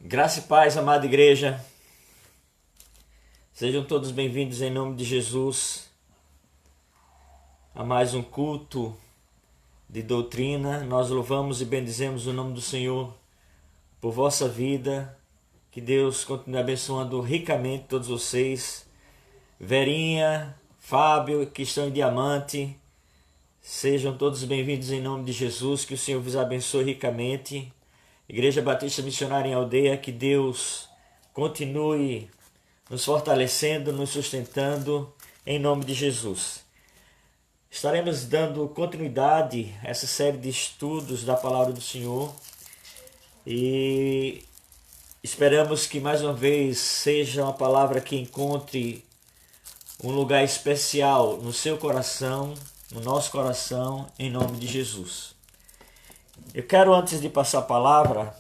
Graça e paz, amada igreja. Sejam todos bem-vindos em nome de Jesus a mais um culto de doutrina. Nós louvamos e bendizemos o nome do Senhor por vossa vida. Que Deus continue abençoando ricamente todos vocês. Verinha, Fábio, que estão em Diamante, sejam todos bem-vindos em nome de Jesus. Que o Senhor vos abençoe ricamente. Igreja Batista Missionária em Aldeia, que Deus continue nos fortalecendo, nos sustentando, em nome de Jesus. Estaremos dando continuidade a essa série de estudos da Palavra do Senhor e esperamos que mais uma vez seja uma palavra que encontre um lugar especial no seu coração, no nosso coração, em nome de Jesus. Eu quero, antes de passar a palavra,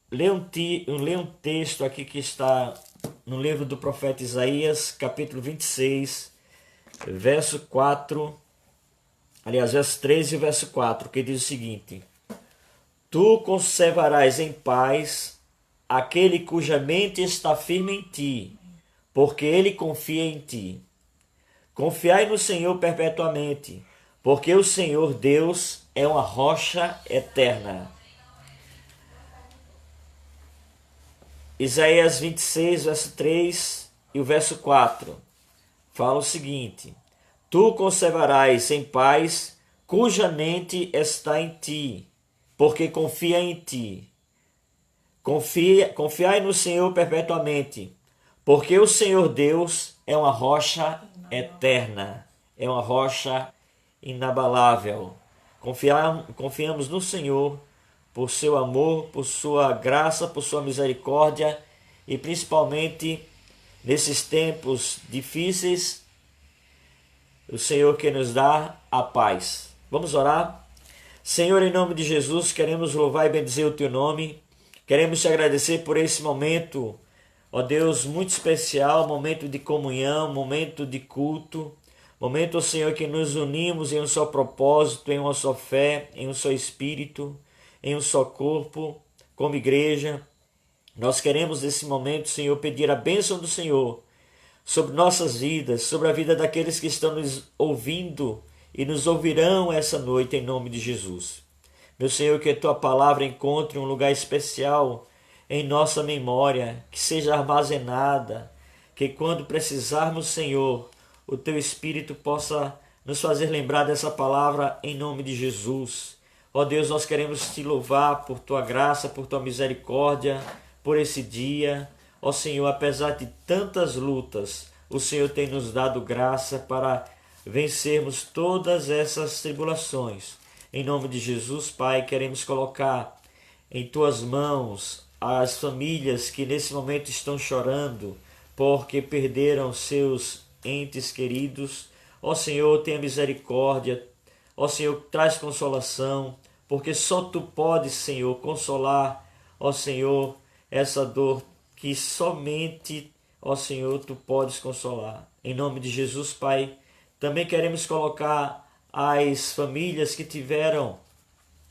ler um texto aqui que está no livro do profeta Isaías, capítulo 26, verso 4, verso 13 e verso 4, que diz o seguinte: Tu conservarás em paz aquele cuja mente está firme em ti, porque ele confia em ti. Confiai no Senhor perpetuamente, porque o Senhor Deus é uma rocha eterna. Isaías 26, verso 3 e o verso 4 fala o seguinte: Tu conservarás em paz cuja mente está em ti, porque confia em ti. Confiai no Senhor perpetuamente, porque o Senhor Deus é uma rocha eterna, é uma rocha inabalável. Confiamos no Senhor por seu amor, por sua graça, por sua misericórdia e principalmente nesses tempos difíceis, o Senhor que nos dá a paz. Vamos orar? Senhor, em nome de Jesus, queremos louvar e bendizer o teu nome. Queremos te agradecer por esse momento, ó Deus, muito especial, momento de comunhão, momento de culto. Momento, ó Senhor, que nos unimos em um só propósito, em uma só fé, em um só espírito, em um só corpo, como igreja. Nós queremos nesse momento, Senhor, pedir a bênção do Senhor sobre nossas vidas, sobre a vida daqueles que estão nos ouvindo e nos ouvirão essa noite, em nome de Jesus. Meu Senhor, que a tua palavra encontre um lugar especial em nossa memória, que seja armazenada, que quando precisarmos, Senhor, o teu Espírito possa nos fazer lembrar dessa palavra em nome de Jesus. Ó Deus, nós queremos te louvar por tua graça, por tua misericórdia, por esse dia. Ó Senhor, apesar de tantas lutas, o Senhor tem nos dado graça para vencermos todas essas tribulações. Em nome de Jesus, Pai, queremos colocar em tuas mãos as famílias que nesse momento estão chorando porque perderam seus entes queridos. Ó Senhor, tenha misericórdia. Ó Senhor, traz consolação, porque só tu podes, Senhor, consolar, ó Senhor, essa dor que somente, ó Senhor, tu podes consolar. Em nome de Jesus, Pai, também queremos colocar as famílias que tiveram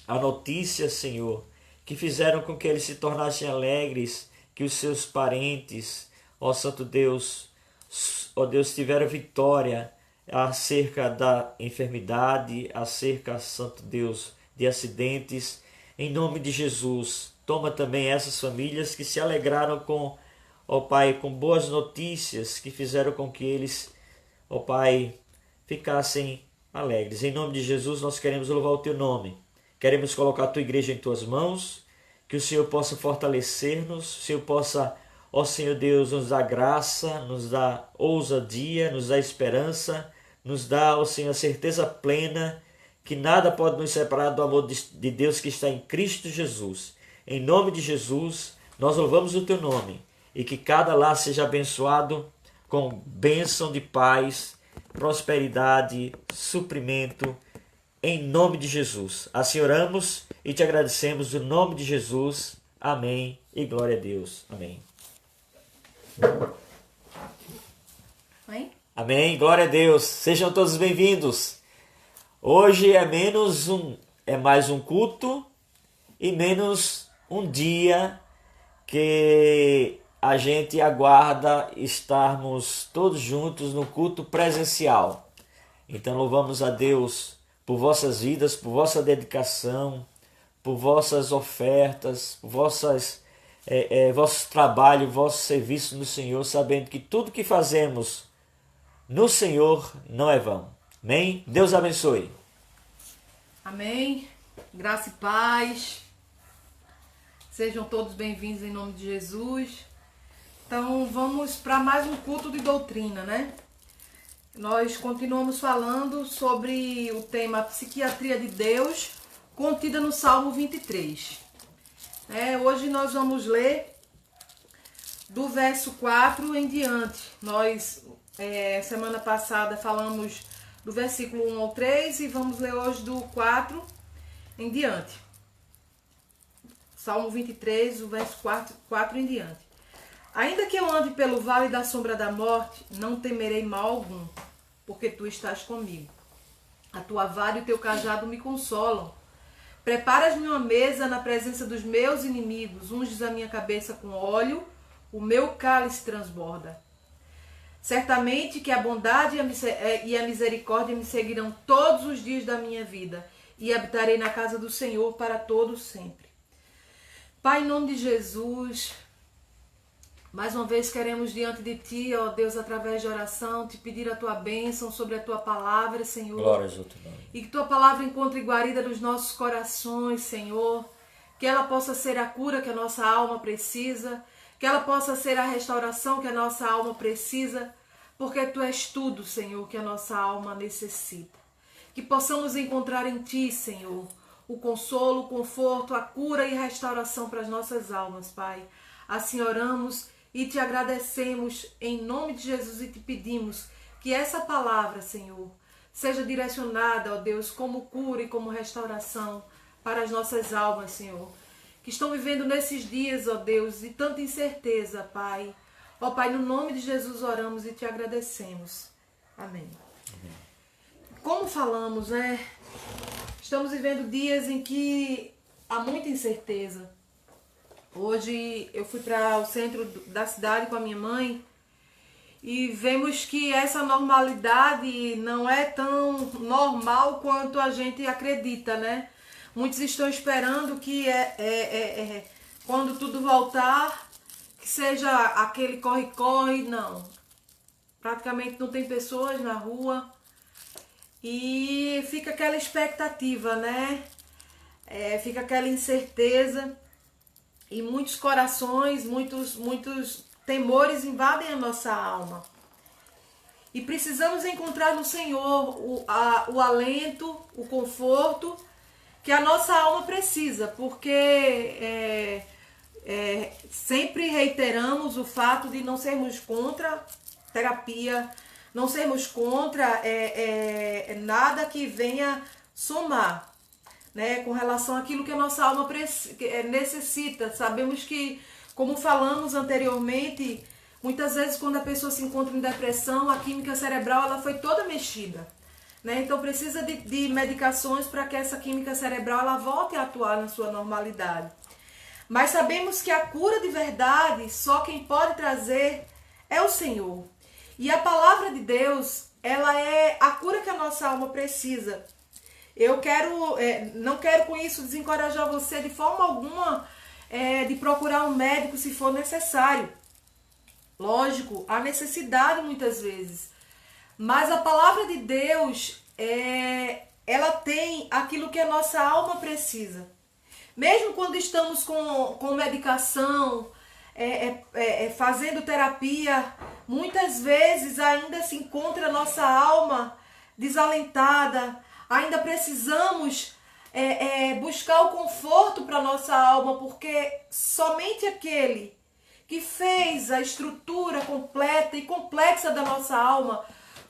a notícia, Senhor, que fizeram com que eles se tornassem alegres, que os seus parentes, ó Santo Deus, ó Deus, tiveram vitória acerca da enfermidade, acerca, Santo Deus, de acidentes. Em nome de Jesus, toma também essas famílias que se alegraram com, ó Pai, com boas notícias que fizeram com que eles, ó Pai, ficassem alegres. Em nome de Jesus, nós queremos louvar o teu nome. Queremos colocar a tua igreja em tuas mãos, que o Senhor possa fortalecer-nos, o Senhor possa, ó Senhor Deus, nos dar graça, nos dar ousadia, nos dar esperança, nos dá, ó Senhor, a certeza plena que nada pode nos separar do amor de Deus que está em Cristo Jesus. Em nome de Jesus, nós louvamos o teu nome e que cada lar seja abençoado com bênção de paz, prosperidade, suprimento, em nome de Jesus. Assim oramos e te agradecemos no nome de Jesus. Amém e glória a Deus. Amém. Oi? Amém, glória a Deus. Sejam todos bem-vindos. Hoje é mais um culto e menos um dia que a gente aguarda estarmos todos juntos no culto presencial. Então louvamos a Deus por vossas vidas, por vossa dedicação, por vossas ofertas, por vosso trabalho, vosso serviço no Senhor, sabendo que tudo que fazemos no Senhor não é vão. Amém? Deus abençoe. Amém. Graça e paz. Sejam todos bem-vindos em nome de Jesus. Então vamos para mais um culto de doutrina, né? Nós continuamos falando sobre o tema Psiquiatria de Deus, contida no Salmo 23. Hoje nós vamos ler do verso 4 em diante. Nós, semana passada, falamos do versículo 1 ao 3 e vamos ler hoje do 4 em diante. Salmo 23, o verso 4 em diante. Ainda que eu ande pelo vale da sombra da morte, não temerei mal algum, porque tu estás comigo. A tua vara e o teu cajado me consolam. Preparas-me uma mesa na presença dos meus inimigos, unges a minha cabeça com óleo, o meu cálice transborda. Certamente que a bondade e a misericórdia me seguirão todos os dias da minha vida, e habitarei na casa do Senhor para todo sempre. Pai, em nome de Jesus, mais uma vez queremos diante de Ti, ó Deus, através de oração, te pedir a Tua bênção sobre a Tua palavra, Senhor. Glórias ao Teu nome. E que Tua palavra encontre guarida nos nossos corações, Senhor. Que ela possa ser a cura que a nossa alma precisa. Que ela possa ser a restauração que a nossa alma precisa. Porque Tu és tudo, Senhor, que a nossa alma necessita. Que possamos encontrar em Ti, Senhor, o consolo, o conforto, a cura e a restauração para as nossas almas, Pai. Assim oramos e te agradecemos em nome de Jesus e te pedimos que essa palavra, Senhor, seja direcionada, ó Deus, como cura e como restauração para as nossas almas, Senhor, que estão vivendo nesses dias, ó Deus, de tanta incerteza, Pai. Ó Pai, no nome de Jesus oramos e te agradecemos. Amém. Como falamos, né? Estamos vivendo dias em que há muita incerteza. Hoje eu fui para o centro da cidade com a minha mãe e vemos que essa normalidade não é tão normal quanto a gente acredita, né? Muitos estão esperando que quando tudo voltar, que seja aquele corre-corre, não. Praticamente não tem pessoas na rua e fica aquela expectativa, né? Fica aquela incerteza. E muitos corações, muitos temores invadem a nossa alma. E precisamos encontrar no Senhor o alento, o conforto que a nossa alma precisa. Porque sempre reiteramos o fato de não sermos contra terapia, não sermos contra nada que venha somar, né, com relação àquilo que a nossa alma necessita. Sabemos que, como falamos anteriormente, muitas vezes quando a pessoa se encontra em depressão, a química cerebral ela foi toda mexida, né? Então precisa de medicações para que essa química cerebral ela volte a atuar na sua normalidade. Mas sabemos que a cura de verdade, só quem pode trazer é o Senhor. E a palavra de Deus, ela é a cura que a nossa alma precisa. Eu não quero com isso desencorajar você de forma alguma de procurar um médico se for necessário. Lógico, há necessidade muitas vezes. Mas a palavra de Deus, ela tem aquilo que a nossa alma precisa. Mesmo quando estamos com medicação, fazendo terapia, muitas vezes ainda se encontra a nossa alma desalentada. Ainda precisamos buscar o conforto para a nossa alma, porque somente aquele que fez a estrutura completa e complexa da nossa alma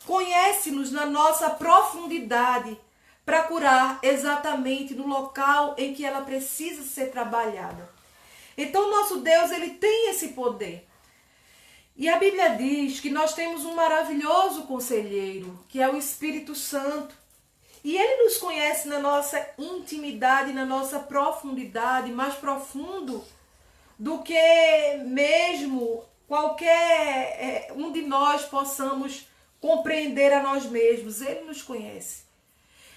conhece-nos na nossa profundidade para curar exatamente no local em que ela precisa ser trabalhada. Então, nosso Deus, ele tem esse poder. E a Bíblia diz que nós temos um maravilhoso conselheiro, que é o Espírito Santo. E Ele nos conhece na nossa intimidade, na nossa profundidade, mais profundo do que mesmo qualquer um de nós possamos compreender a nós mesmos. Ele nos conhece.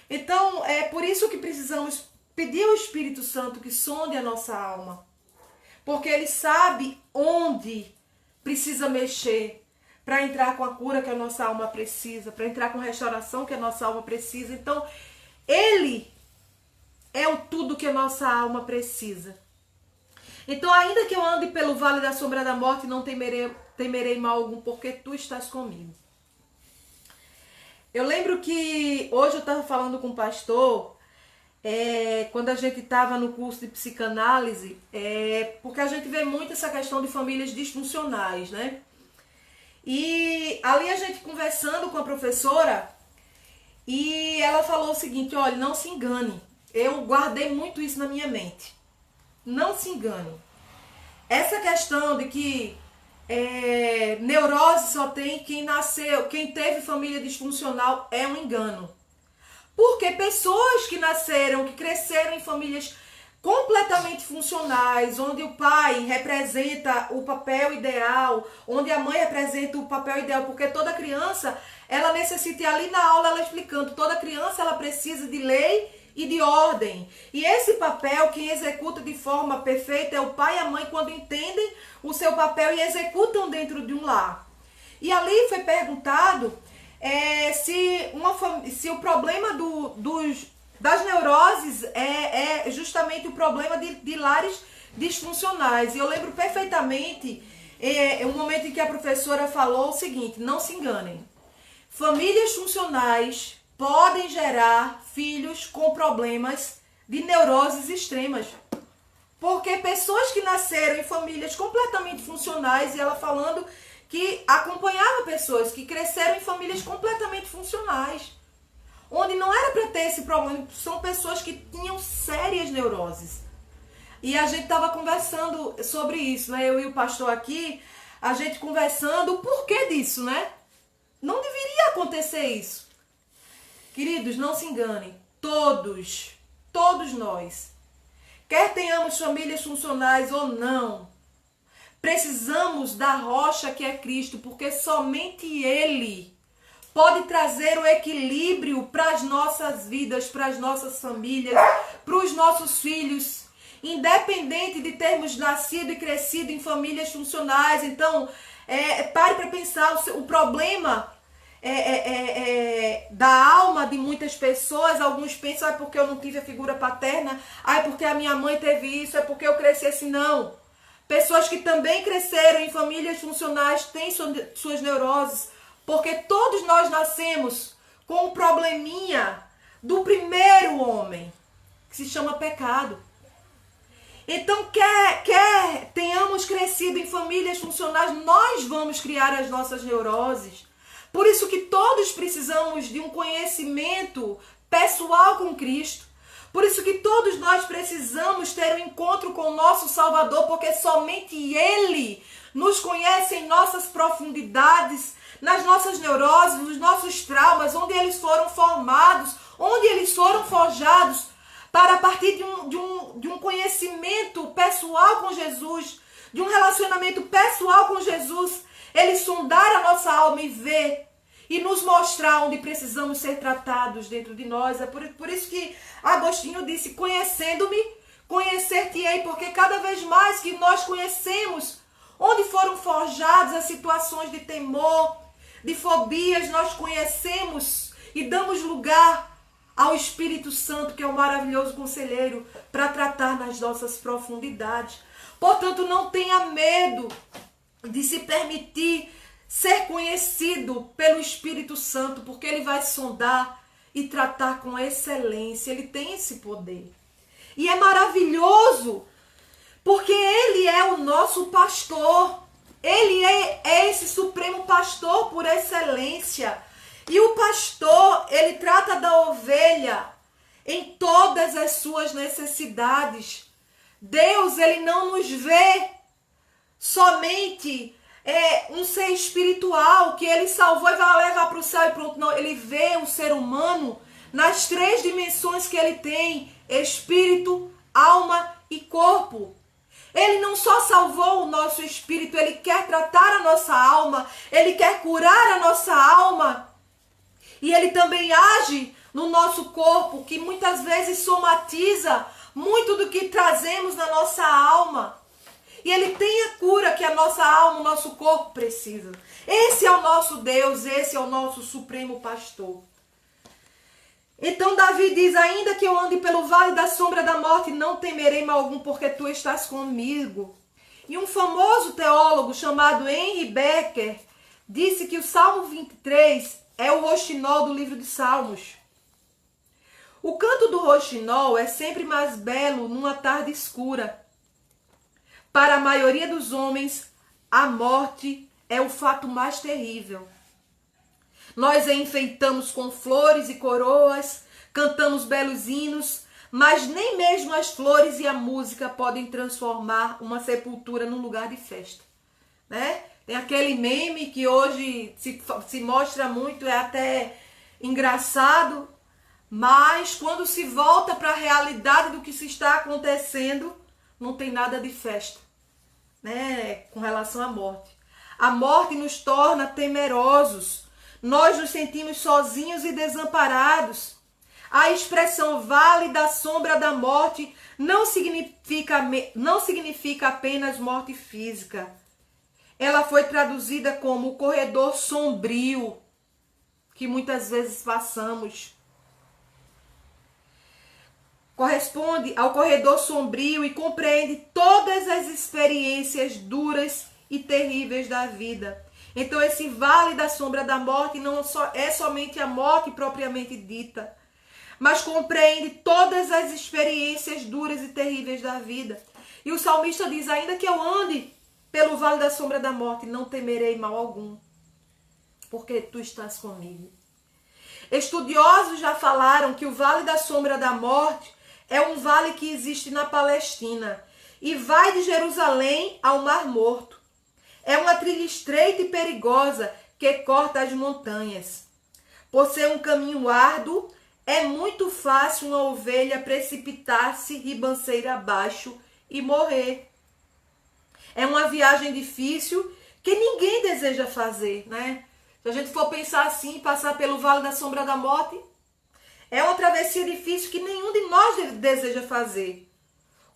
Então, é por isso que precisamos pedir ao Espírito Santo que sonde a nossa alma. Porque Ele sabe onde precisa mexer para entrar com a cura que a nossa alma precisa, para entrar com a restauração que a nossa alma precisa. Então, Ele é o tudo que a nossa alma precisa. Então, ainda que eu ande pelo vale da sombra da morte, não temerei mal algum, porque Tu estás comigo. Eu lembro que hoje eu estava falando com um pastor, quando a gente estava no curso de psicanálise, porque a gente vê muito essa questão de famílias disfuncionais, né? E ali a gente conversando com a professora, e ela falou o seguinte: olha, não se engane, eu guardei muito isso na minha mente. Não se engane. Essa questão de que neurose só tem quem nasceu, quem teve família disfuncional, é um engano. Porque pessoas que nasceram, que cresceram em famílias completamente funcionais, onde o pai representa o papel ideal, onde a mãe representa o papel ideal, porque toda criança, ela necessita, e ali na aula ela explicando, toda criança ela precisa de lei e de ordem. E esse papel, quem executa de forma perfeita é o pai e a mãe, quando entendem o seu papel e executam dentro de um lar. E ali foi perguntado se o problema das neuroses é justamente o problema de lares disfuncionais. E eu lembro perfeitamente um momento em que a professora falou o seguinte: não se enganem, famílias funcionais podem gerar filhos com problemas de neuroses extremas. Porque pessoas que nasceram em famílias completamente funcionais, e ela falando que acompanhava pessoas que cresceram em famílias completamente funcionais, onde não era para ter esse problema, são pessoas que tinham sérias neuroses. E a gente estava conversando sobre isso, né? Eu e o pastor aqui, a gente conversando o porquê disso, né? Não deveria acontecer isso. Queridos, não se enganem, todos nós, quer tenhamos famílias funcionais ou não, precisamos da rocha que é Cristo, porque somente Ele pode trazer o equilíbrio para as nossas vidas, para as nossas famílias, para os nossos filhos, independente de termos nascido e crescido em famílias funcionais. Então, pare para pensar, o problema da alma de muitas pessoas, alguns pensam, é porque eu não tive a figura paterna, é porque a minha mãe teve isso, é porque eu cresci assim. Não. Pessoas que também cresceram em famílias funcionais têm suas neuroses, porque todos nós nascemos com um probleminha do primeiro homem, que se chama pecado. Então, quer tenhamos crescido em famílias funcionais, nós vamos criar as nossas neuroses. Por isso que todos precisamos de um conhecimento pessoal com Cristo. Por isso que todos nós precisamos ter um encontro com o nosso Salvador, porque somente Ele nos conhece em nossas profundidades, nas nossas neuroses, nos nossos traumas, onde eles foram formados, onde eles foram forjados, para a partir de um conhecimento pessoal com Jesus, de um relacionamento pessoal com Jesus, Ele sondar a nossa alma e ver e nos mostrar onde precisamos ser tratados dentro de nós. É por isso que Agostinho disse: conhecendo-me, conhecer-te-ei, porque cada vez mais que nós conhecemos onde foram forjadas as situações de temor, de fobias, nós conhecemos e damos lugar ao Espírito Santo, que é o maravilhoso conselheiro, para tratar nas nossas profundidades. Portanto, não tenha medo de se permitir ser conhecido pelo Espírito Santo, porque Ele vai sondar e tratar com excelência. Ele tem esse poder. E é maravilhoso, porque Ele é o nosso pastor. Ele é esse supremo pastor por excelência. E o pastor, ele trata da ovelha em todas as suas necessidades. Deus, ele não nos vê somente um ser espiritual que ele salvou e vai levar para o céu e pronto. Não, ele vê o ser humano nas 3 dimensões que ele tem: espírito, alma e corpo. Ele não só salvou o nosso espírito, ele quer tratar a nossa alma, ele quer curar a nossa alma. E ele também age no nosso corpo, que muitas vezes somatiza muito do que trazemos na nossa alma. E ele tem a cura que a nossa alma, o nosso corpo precisa. Esse é o nosso Deus, esse é o nosso supremo pastor. Então Davi diz: ainda que eu ande pelo vale da sombra da morte, não temerei mal algum, porque tu estás comigo. E um famoso teólogo chamado Henry Becker disse que o Salmo 23 é o roxinol do livro de Salmos. O canto do roxinol é sempre mais belo numa tarde escura. Para a maioria dos homens, a morte é o fato mais terrível. Nós a enfeitamos com flores e coroas, cantamos belos hinos, mas nem mesmo as flores e a música podem transformar uma sepultura num lugar de festa, né? Tem aquele meme que hoje se mostra muito, é até engraçado, mas quando se volta para a realidade do que se está acontecendo, não tem nada de festa, né? Com relação à morte. A morte nos torna temerosos. Nós nos sentimos sozinhos e desamparados. A expressão vale da sombra da morte não significa apenas morte física. Ela foi traduzida como o corredor sombrio que muitas vezes passamos. Corresponde ao corredor sombrio e compreende todas as experiências duras e terríveis da vida. Então esse vale da sombra da morte não é somente a morte propriamente dita, mas compreende todas as experiências duras e terríveis da vida. E o salmista diz: ainda que eu ande pelo vale da sombra da morte, não temerei mal algum, porque tu estás comigo. Estudiosos já falaram que o vale da sombra da morte é um vale que existe na Palestina e vai de Jerusalém ao Mar Morto. É uma trilha estreita e perigosa que corta as montanhas. Por ser um caminho árduo, é muito fácil uma ovelha precipitar-se ribanceira abaixo e morrer. É uma viagem difícil que ninguém deseja fazer, né? Se a gente for pensar assim, passar pelo vale da sombra da morte, é uma travessia difícil que nenhum de nós deseja fazer.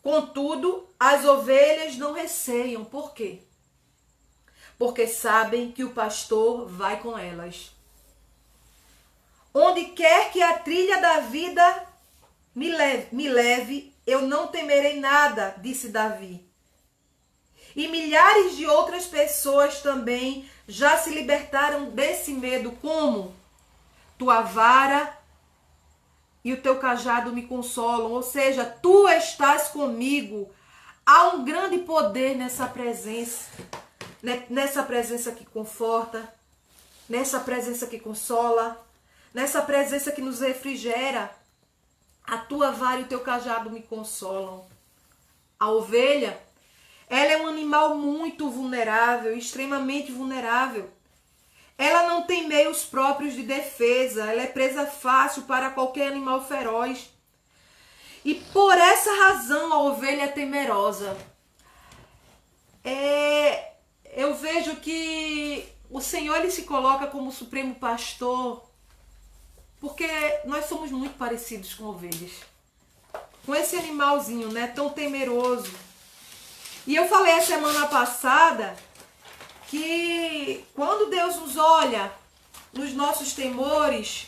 Contudo, as ovelhas não receiam. Por quê? Porque sabem que o pastor vai com elas. Onde quer que a trilha da vida me leve, eu não temerei nada, disse Davi. E milhares de outras pessoas também já se libertaram desse medo. Como? Tua vara e o teu cajado me consolam. Ou seja, tu estás comigo. Há um grande poder nessa presença. Nessa presença que conforta. Nessa presença que consola. Nessa presença que nos refrigera. A tua vara e o teu cajado me consolam. A ovelha, ela é um animal muito vulnerável, extremamente vulnerável. Ela não tem meios próprios de defesa, ela é presa fácil para qualquer animal feroz. E por essa razão a ovelha é temerosa. Eu vejo que o Senhor ele se coloca como supremo pastor, porque nós somos muito parecidos com ovelhas. Com esse animalzinho, né, tão temeroso. E eu falei a semana passada que quando Deus nos olha nos nossos temores,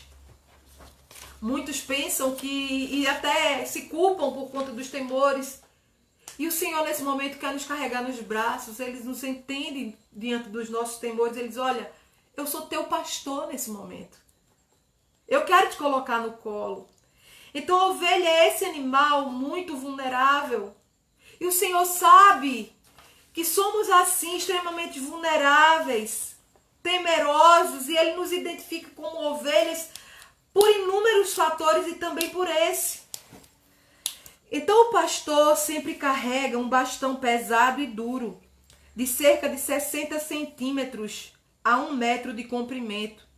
muitos pensam e até se culpam por conta dos temores. E o Senhor nesse momento quer nos carregar nos braços, eles nos entendem diante dos nossos temores, ele diz: olha, eu sou teu pastor nesse momento. Eu quero te colocar no colo. Então a ovelha é esse animal muito vulnerável. E o Senhor sabe que somos assim, extremamente vulneráveis, temerosos, e Ele nos identifica como ovelhas por inúmeros fatores e também por esse. Então o pastor sempre carrega um bastão pesado e duro, de cerca de 60 centímetros a 1 metro de comprimento.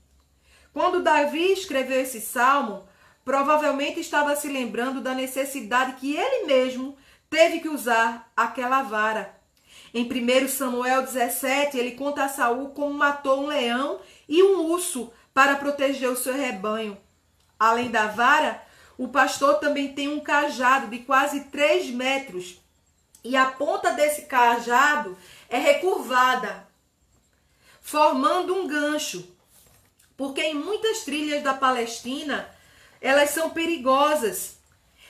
Quando Davi escreveu esse salmo, provavelmente estava se lembrando da necessidade que ele mesmo teve que usar aquela vara. Em 1 Samuel 17, ele conta a Saul como matou um leão e um urso para proteger o seu rebanho. Além da vara, o pastor também tem um cajado de quase 3 metros. E a ponta desse cajado é recurvada, formando um gancho. Porque em muitas trilhas da Palestina, elas são perigosas.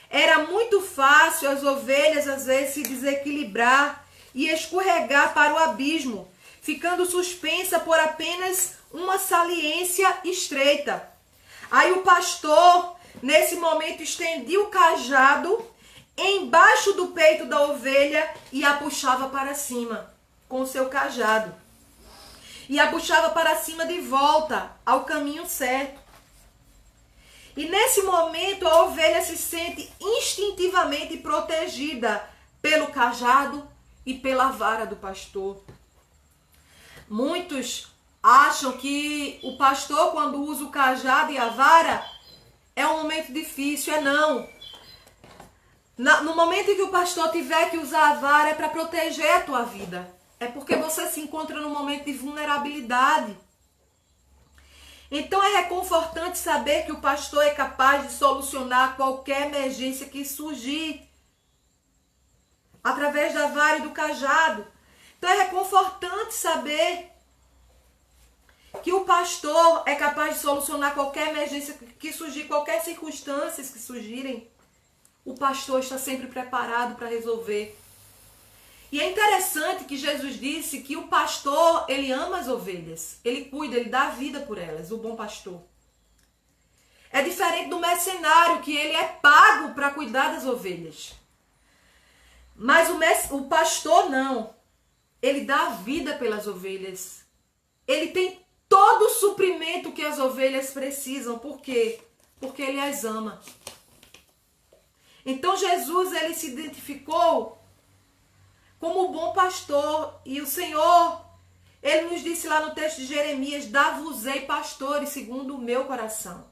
Era muito fácil as ovelhas, às vezes, se desequilibrar e escorregar para o abismo, ficando suspensa por apenas uma saliência estreita. Aí o pastor, nesse momento, estendia o cajado embaixo do peito da ovelha e a puxava para cima com o seu cajado. E a puxava para cima de volta ao caminho certo. E nesse momento a ovelha se sente instintivamente protegida pelo cajado e pela vara do pastor. Muitos acham que o pastor, quando usa o cajado e a vara, é um momento difícil. Não. No momento em que o pastor tiver que usar a vara, é para proteger a tua vida. É porque você se encontra num momento de vulnerabilidade. Então é reconfortante saber que o pastor é capaz de solucionar qualquer emergência que surgir através da vara e do cajado. Então é reconfortante saber que o pastor é capaz de solucionar qualquer emergência que surgir, qualquer circunstância que surgirem. O pastor está sempre preparado para resolver. E é interessante que Jesus disse que o pastor, ele ama as ovelhas. Ele cuida, ele dá a vida por elas, o bom pastor. É diferente do mercenário, que ele é pago para cuidar das ovelhas. Mas o pastor não. Ele dá a vida pelas ovelhas. Ele tem todo o suprimento que as ovelhas precisam. Por quê? Porque ele as ama. Então Jesus, ele se identificou como o bom pastor. E o Senhor, ele nos disse lá no texto de Jeremias: dá-vos-ei pastores segundo o meu coração.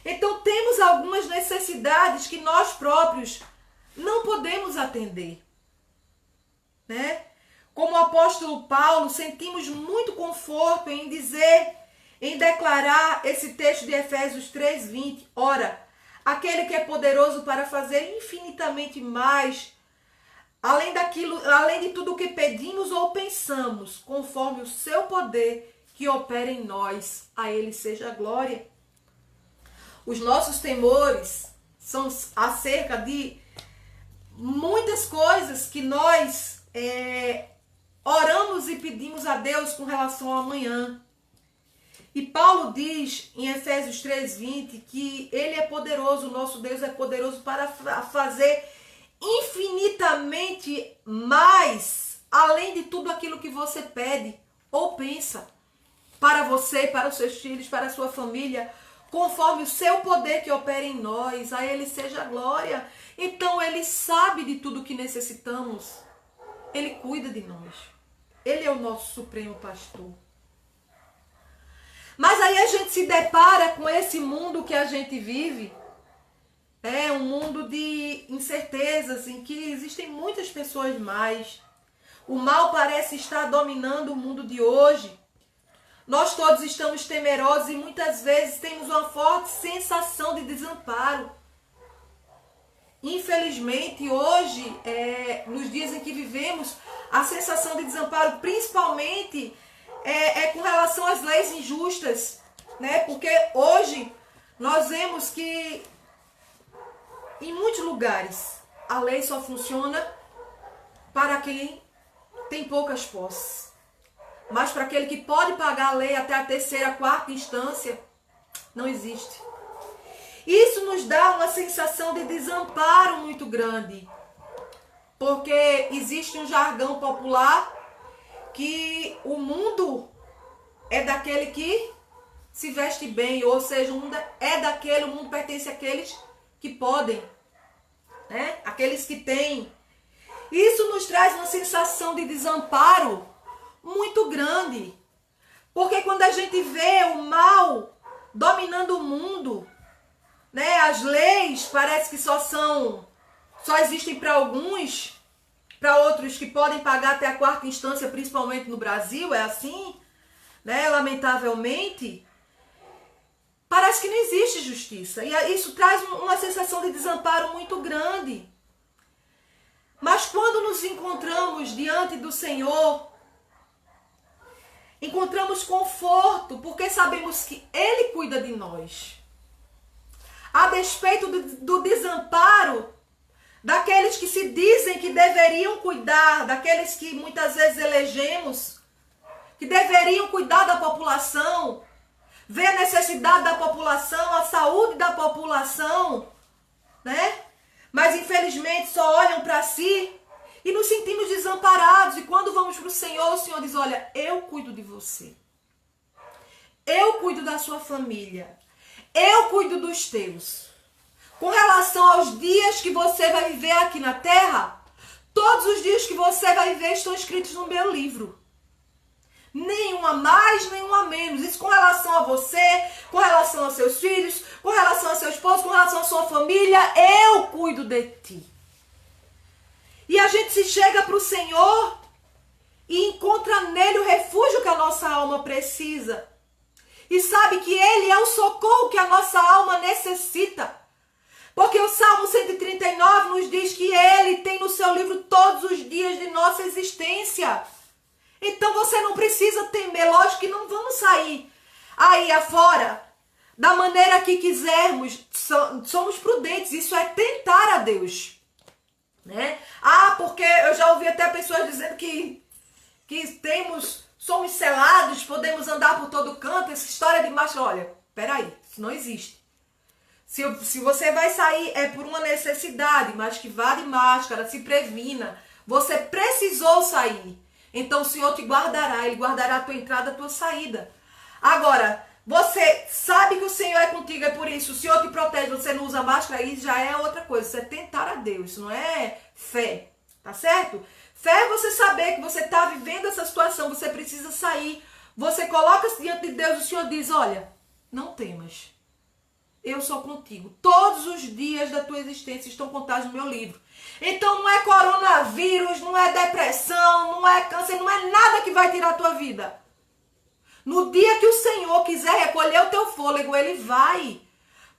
Então temos algumas necessidades que nós próprios não podemos atender, né? Como o apóstolo Paulo, sentimos muito conforto em dizer, em declarar esse texto de Efésios 3:20. Ora, aquele que é poderoso para fazer infinitamente mais, além de tudo o que pedimos ou pensamos, conforme o seu poder que opera em nós, a ele seja a glória. Os nossos temores são acerca de muitas coisas que nós oramos e pedimos a Deus com relação ao amanhã. E Paulo diz em Efésios 3:20 que ele é poderoso, o nosso Deus é poderoso para fazer infinitamente mais, além de tudo aquilo que você pede ou pensa, para você, para os seus filhos, para a sua família, conforme o seu poder que opera em nós, a ele seja a glória. Então ele sabe de tudo que necessitamos, ele cuida de nós, ele é o nosso supremo pastor. Mas aí a gente se depara com esse mundo que a gente vive, um mundo de incertezas, em que existem muitas pessoas mais. O mal parece estar dominando o mundo de hoje. Nós todos estamos temerosos e muitas vezes temos uma forte sensação de desamparo. Infelizmente, hoje, nos dias em que vivemos, a sensação de desamparo, principalmente, é com relação às leis injustas, né? Porque hoje nós vemos que em muitos lugares a lei só funciona para quem tem poucas posses. Mas para aquele que pode pagar a lei até a terceira, quarta instância, não existe. Isso nos dá uma sensação de desamparo muito grande. Porque existe um jargão popular que o mundo é daquele que se veste bem, ou seja, o mundo o mundo pertence àqueles que podem, né? Aqueles que têm. Isso nos traz uma sensação de desamparo muito grande, porque quando a gente vê o mal dominando o mundo, né? As leis parece que só existem para alguns, para outros que podem pagar até a quarta instância, principalmente no Brasil, é assim, né? Lamentavelmente, parece que não existe justiça. E isso traz uma sensação de desamparo muito grande. Mas quando nos encontramos diante do Senhor, encontramos conforto, porque sabemos que Ele cuida de nós. A despeito do desamparo daqueles que se dizem que deveriam cuidar, daqueles que muitas vezes elegemos, que deveriam cuidar da população, ver a necessidade da população, a saúde da população, né? Mas infelizmente só olham para si e nos sentimos desamparados. E quando vamos para o Senhor diz, olha, eu cuido de você. Eu cuido da sua família. Eu cuido dos teus. Com relação aos dias que você vai viver aqui na terra, todos os dias que você vai viver estão escritos no meu livro. Nenhum a mais, nenhum a menos. Isso com relação a você, com relação aos seus filhos, com relação ao seu esposo, com relação à sua família, eu cuido de ti. E a gente se chega para o Senhor e encontra nele o refúgio que a nossa alma precisa. E sabe que ele é o socorro que a nossa alma necessita. Porque o Salmo 139 nos diz que ele tem no seu livro todos os dias de nossa existência. Então você não precisa temer. Lógico que não vamos sair aí afora da maneira que quisermos. Somos prudentes. Isso é tentar a Deus, né? Porque eu já ouvi até pessoas dizendo que somos selados, podemos andar por todo canto. Essa história de máscara, olha, peraí, isso não existe. Se você vai sair é por uma necessidade, mas que vá de máscara, se previna. Você precisou sair. Então o Senhor te guardará, Ele guardará a tua entrada, a tua saída. Agora, você sabe que o Senhor é contigo, é por isso. O Senhor te protege, você não usa máscara, aí já é outra coisa. Isso é tentar a Deus, isso não é fé, tá certo? Fé é você saber que você está vivendo essa situação, você precisa sair. Você coloca-se diante de Deus, o Senhor diz, olha, não temas. Eu sou contigo. Todos os dias da tua existência estão contados no meu livro. Então não é coronavírus, não é depressão, não é câncer, não é nada que vai tirar a tua vida. No dia que o Senhor quiser recolher o teu fôlego, Ele vai.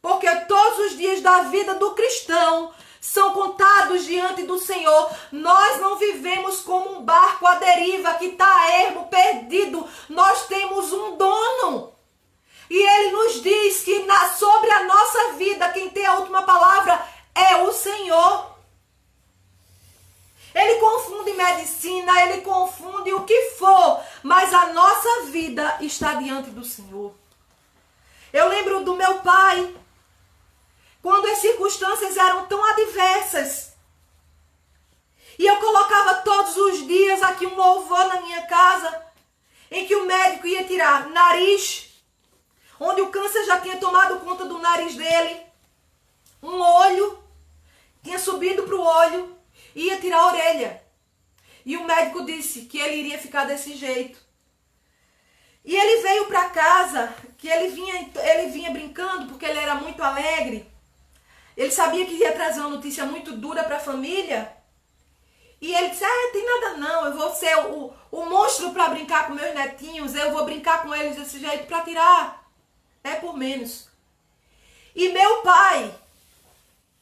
Porque todos os dias da vida do cristão são contados diante do Senhor. Nós não vivemos como um barco à deriva que está a ermo, perdido. Nós temos um dono. E Ele nos diz que sobre a nossa vida, quem tem a última palavra é o Senhor. Ele confunde medicina, Ele confunde o que for, mas a nossa vida está diante do Senhor. Eu lembro do meu pai, quando as circunstâncias eram tão adversas. E eu colocava todos os dias aqui um louvor na minha casa, em que o médico ia tirar nariz, onde o câncer já tinha tomado conta do nariz dele, um olho, tinha subido para o olho, ia tirar a orelha. E o médico disse que ele iria ficar desse jeito. E ele veio para casa, que ele vinha brincando, porque ele era muito alegre. Ele sabia que ia trazer uma notícia muito dura para a família. E ele disse, tem nada não, eu vou ser o monstro para brincar com meus netinhos, eu vou brincar com eles desse jeito para tirar. É por menos. E meu pai,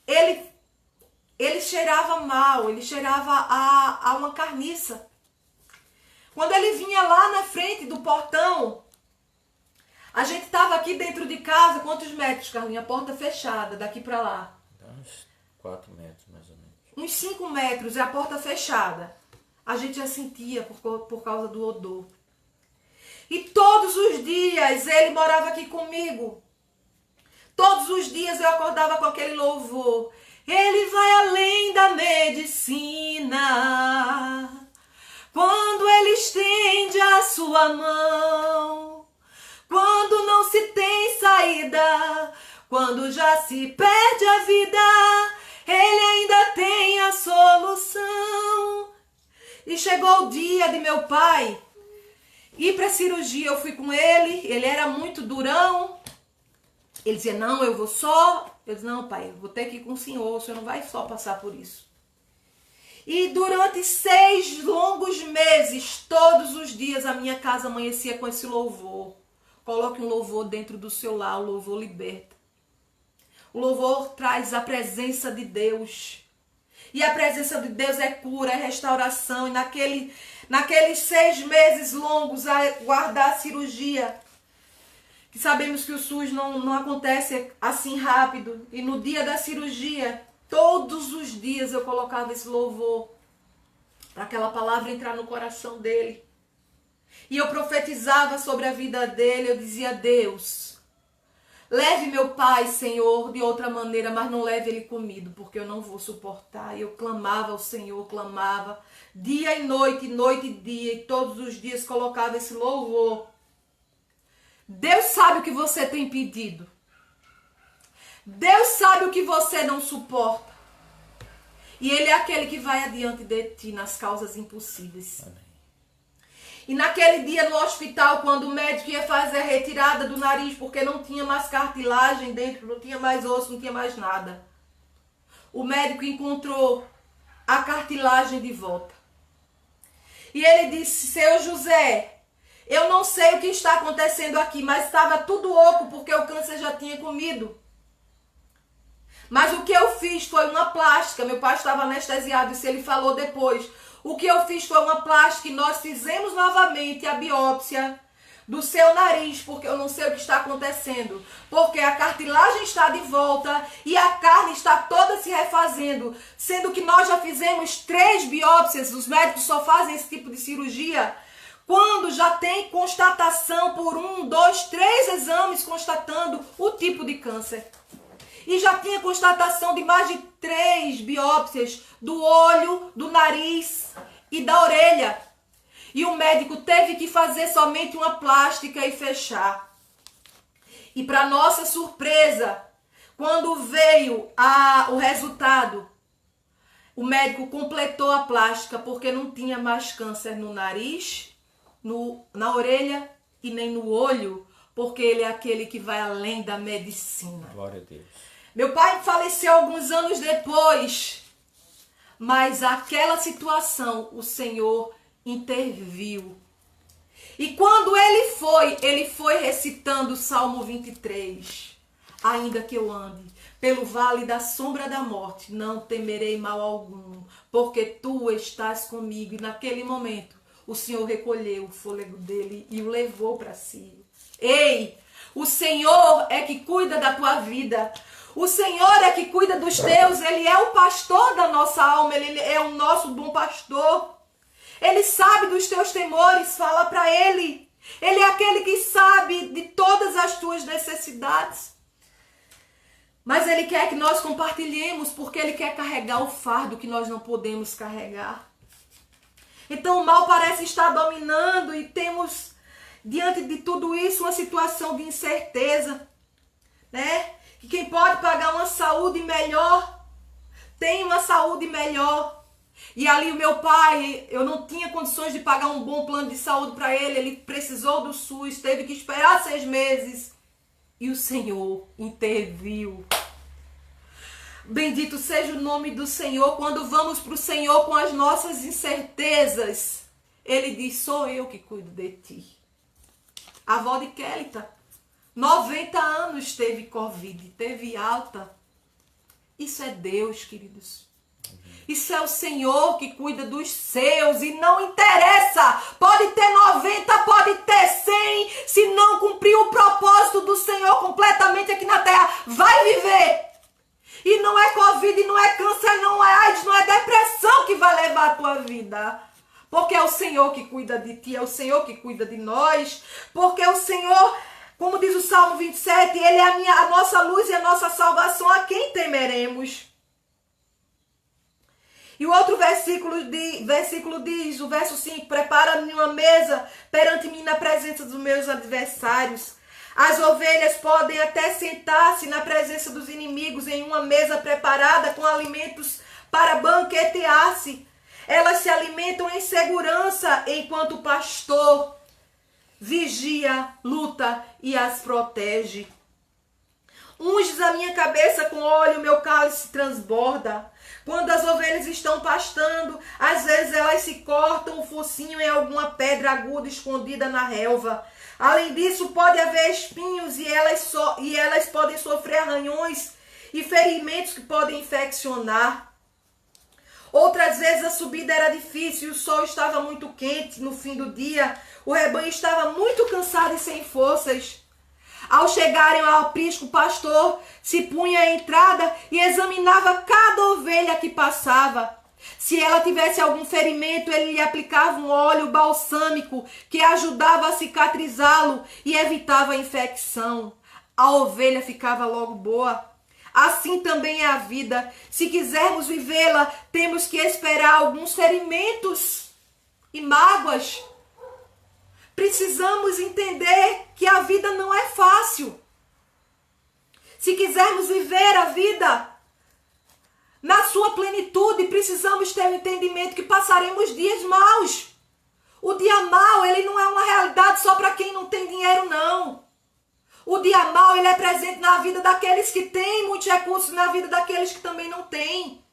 ele cheirava mal, ele cheirava a uma carniça. Quando ele vinha lá na frente do portão, a gente estava aqui dentro de casa, quantos metros, Carlinhos? A porta fechada, daqui para lá. Uns 4 metros, mais ou menos. Uns 5 metros, e a porta fechada. A gente já sentia por causa do odor. E todos os dias ele morava aqui comigo. Todos os dias eu acordava com aquele louvor. Ele vai além da medicina. Quando ele estende a sua mão. Quando não se tem saída. Quando já se perde a vida. Ele ainda tem a solução. E chegou o dia de meu pai ir para cirurgia. Eu fui com ele. Ele era muito durão. Ele dizia, não, eu vou só. Eu disse, não, pai, eu vou ter que ir com o senhor não vai só passar por isso. E durante 6 longos meses, todos os dias, a minha casa amanhecia com esse louvor. Coloque um louvor dentro do seu lar, o louvor liberta. O louvor traz a presença de Deus. E a presença de Deus é cura, é restauração. E naqueles 6 meses longos a guardar a cirurgia, que sabemos que o SUS não acontece assim rápido. E no dia da cirurgia, todos os dias eu colocava esse louvor para aquela palavra entrar no coração dele. E eu profetizava sobre a vida dele. Eu dizia, Deus, leve meu pai, Senhor, de outra maneira, mas não leve ele comigo, porque eu não vou suportar. E eu clamava ao Senhor, clamava dia e noite e dia, e todos os dias colocava esse louvor. Deus sabe o que você tem pedido. Deus sabe o que você não suporta. E Ele é aquele que vai adiante de ti nas causas impossíveis. Amém. E naquele dia no hospital, quando o médico ia fazer a retirada do nariz, porque não tinha mais cartilagem dentro, não tinha mais osso, não tinha mais nada. O médico encontrou a cartilagem de volta. E ele disse, seu José, eu não sei o que está acontecendo aqui, mas estava tudo oco porque o câncer já tinha comido. Mas o que eu fiz foi uma plástica. Meu pai estava anestesiado, isso ele falou depois. O que eu fiz foi uma plástica e nós fizemos novamente a biópsia do seu nariz, porque eu não sei o que está acontecendo. Porque a cartilagem está de volta e a carne está toda se refazendo. Sendo que nós já fizemos 3 biópsias, os médicos só fazem esse tipo de cirurgia quando já tem constatação por 1, 2, 3 exames constatando o tipo de câncer. E já tinha constatação de mais de 3 biópsias do olho, do nariz e da orelha. E o médico teve que fazer somente uma plástica e fechar. E para nossa surpresa, quando veio o resultado, o médico completou a plástica porque não tinha mais câncer no nariz, na orelha e nem no olho, porque ele é aquele que vai além da medicina. Glória a Deus. Meu pai faleceu alguns anos depois, mas aquela situação o Senhor interviu. E quando ele foi recitando o Salmo 23. Ainda que eu ande pelo vale da sombra da morte, não temerei mal algum, porque tu estás comigo. E naquele momento, o Senhor recolheu o fôlego dele e o levou para si. Ei, o Senhor é que cuida da tua vida. O Senhor é que cuida dos teus. Ele é o pastor da nossa alma. Ele é o nosso bom pastor. Ele sabe dos teus temores. Fala para Ele. Ele é aquele que sabe de todas as tuas necessidades. Mas Ele quer que nós compartilhemos, porque Ele quer carregar o fardo que nós não podemos carregar. Então o mal parece estar dominando e temos, diante de tudo isso, uma situação de incerteza, né? Que quem pode pagar uma saúde melhor, tem uma saúde melhor. E ali o meu pai, eu não tinha condições de pagar um bom plano de saúde para ele precisou do SUS, teve que esperar 6 meses. E o Senhor interviu. Bendito seja o nome do Senhor. Quando vamos para o Senhor com as nossas incertezas, Ele diz, sou eu que cuido de ti. A avó de Kélita, 90 anos teve Covid, teve alta. Isso é Deus, queridos. Isso é o Senhor que cuida dos seus e não interessa. Pode ter 90, pode ter 100. Se não cumprir o propósito do Senhor completamente aqui na terra, vai viver. E não é Covid, não é câncer, não é AIDS, não é depressão que vai levar a tua vida. Porque é o Senhor que cuida de ti, é o Senhor que cuida de nós. Porque o Senhor, como diz o Salmo 27, Ele é a nossa luz e a nossa salvação, a quem temeremos? E o outro versículo diz, o verso 5, prepara-me uma mesa perante mim na presença dos meus adversários. As ovelhas podem até sentar-se na presença dos inimigos em uma mesa preparada com alimentos para banquetear-se. Elas se alimentam em segurança enquanto o pastor vigia, luta e as protege. Unges a minha cabeça com óleo, o meu cálice transborda. Quando as ovelhas estão pastando, às vezes elas se cortam o focinho em alguma pedra aguda escondida na relva. Além disso, pode haver espinhos e elas podem sofrer arranhões e ferimentos que podem infeccionar. Outras vezes a subida era difícil e o sol estava muito quente no fim do dia. O rebanho estava muito cansado e sem forças. Ao chegarem ao aprisco, o pastor se punha à entrada e examinava cada ovelha que passava. Se ela tivesse algum ferimento, ele lhe aplicava um óleo balsâmico que ajudava a cicatrizá-lo e evitava a infecção. A ovelha ficava logo boa. Assim também é a vida. Se quisermos vivê-la, temos que esperar alguns ferimentos e mágoas. Precisamos entender que a vida não é fácil. Se quisermos viver a vida na sua plenitude, precisamos ter o entendimento que passaremos dias maus. O dia mau, ele não é uma realidade só para quem não tem dinheiro, não. O dia mau, ele é presente na vida daqueles que têm muitos recursos, na vida daqueles que também não têm.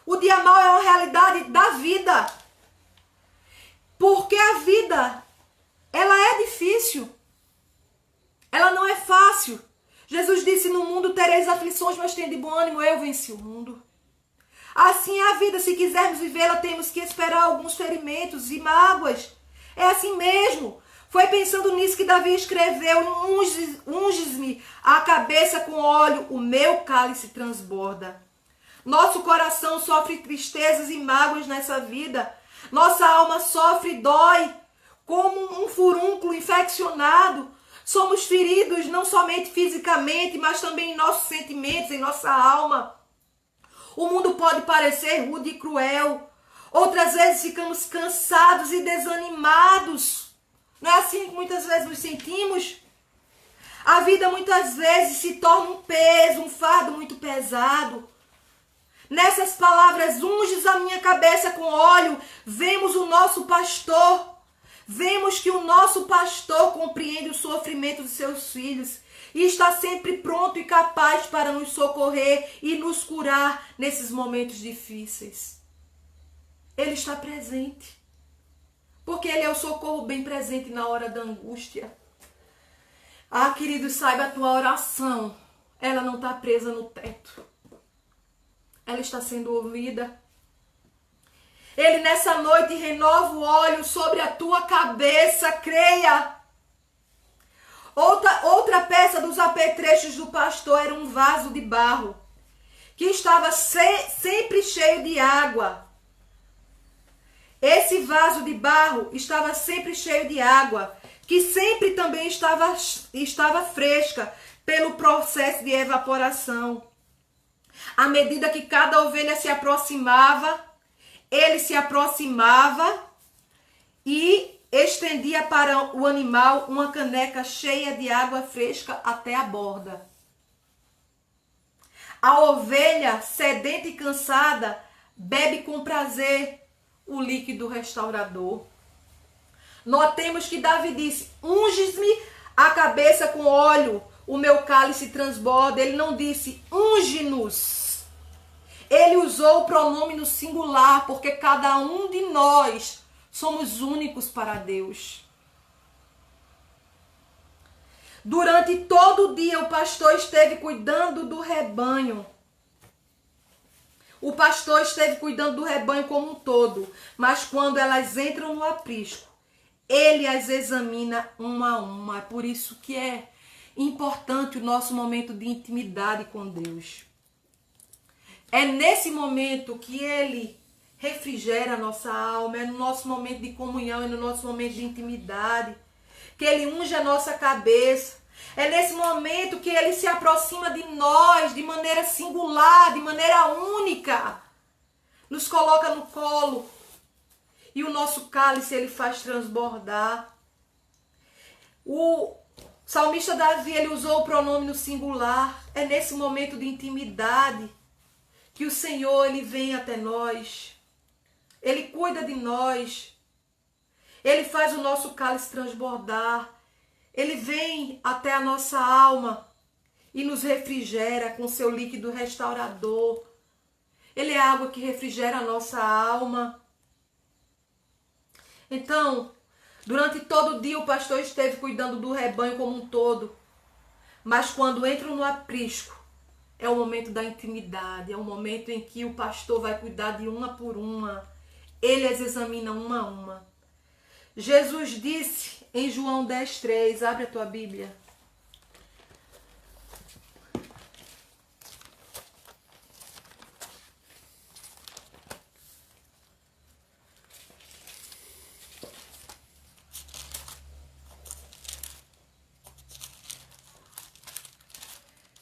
O dia mau é uma realidade da vida. Porque a vida, ela é difícil. Ela não é fácil. Jesus disse, no mundo tereis aflições, mas tende bom ânimo, eu venci o mundo. Assim é a vida, se quisermos vivê-la, temos que esperar alguns ferimentos e mágoas. É assim mesmo. Foi pensando nisso que Davi escreveu, unges-me a cabeça com óleo, o meu cálice transborda. Nosso coração sofre tristezas e mágoas nessa vida. Nossa alma sofre e dói, como um furúnculo infeccionado. Somos feridos não somente fisicamente, mas também em nossos sentimentos, em nossa alma. O mundo pode parecer rude e cruel. Outras vezes ficamos cansados e desanimados. Não é assim que muitas vezes nos sentimos? A vida muitas vezes se torna um peso, um fardo muito pesado. Nessas palavras, unges a minha cabeça com óleo, vemos o nosso pastor. Vemos que o nosso pastor compreende o sofrimento dos seus filhos e está sempre pronto e capaz para nos socorrer e nos curar nesses momentos difíceis. Ele está presente. Porque ele é o socorro bem presente na hora da angústia. Ah, querido, saiba a tua oração. Ela não está presa no teto. Ela está sendo ouvida. Ele nessa noite renova o óleo sobre a tua cabeça, creia. Outra peça dos apetrechos do pastor era um vaso de barro, que estava sempre cheio de água. Esse vaso de barro estava sempre cheio de água, que sempre também estava fresca pelo processo de evaporação. À medida que cada ovelha se aproximava, ele se aproximava e estendia para o animal uma caneca cheia de água fresca até a borda. A ovelha, sedenta e cansada, bebe com prazer o líquido restaurador. Notemos que Davi disse, unges-me a cabeça com óleo, o meu cálice transborda. Ele não disse, unge-nos. Ele usou o pronome no singular, porque cada um de nós somos únicos para Deus. Durante todo o dia, o pastor esteve cuidando do rebanho. O pastor esteve cuidando do rebanho como um todo, mas quando elas entram no aprisco, ele as examina uma a uma. É por isso que é importante o nosso momento de intimidade com Deus. É nesse momento que ele refrigera a nossa alma, é no nosso momento de comunhão, é no nosso momento de intimidade, que ele unge a nossa cabeça. É nesse momento que ele se aproxima de nós de maneira singular, de maneira única. Nos coloca no colo. E o nosso cálice ele faz transbordar. O salmista Davi, ele usou o pronome no singular. É nesse momento de intimidade que o Senhor ele vem até nós. Ele cuida de nós. Ele faz o nosso cálice transbordar. Ele vem até a nossa alma e nos refrigera com seu líquido restaurador. Ele é a água que refrigera a nossa alma. Então, durante todo o dia o pastor esteve cuidando do rebanho como um todo. Mas quando entram no aprisco, é o momento da intimidade, é o momento em que o pastor vai cuidar de uma por uma. Ele as examina uma a uma. Jesus disse em João 10:3, abre a tua Bíblia.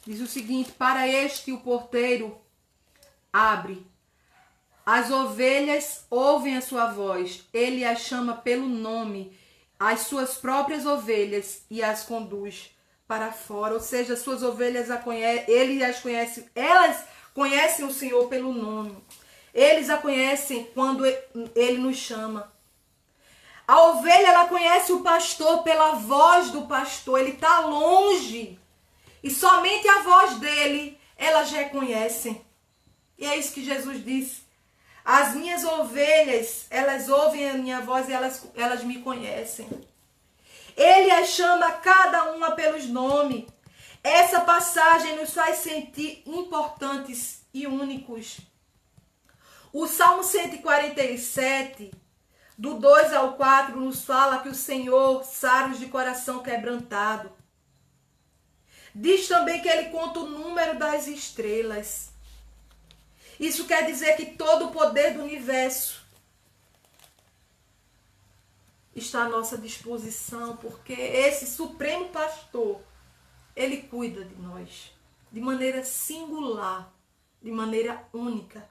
Diz o seguinte: para este o porteiro abre. As ovelhas ouvem a sua voz. Ele as chama pelo nome, as suas próprias ovelhas, e as conduz para fora. Ou seja, as suas ovelhas ele as conhece, elas conhecem o Senhor pelo nome. Eles a conhecem quando ele nos chama. A ovelha, ela conhece o pastor pela voz do pastor. Ele está longe. E somente a voz dele elas reconhecem. E é isso que Jesus disse. As minhas ovelhas, elas ouvem a minha voz e elas me conhecem. Ele as chama cada uma pelos nomes. Essa passagem nos faz sentir importantes e únicos. O Salmo 147, do 2 ao 4, nos fala que o Senhor sara os de coração quebrantado. Diz também que ele conta o número das estrelas. Isso quer dizer que todo o poder do universo está à nossa disposição, porque esse Supremo Pastor, ele cuida de nós de maneira singular, de maneira única.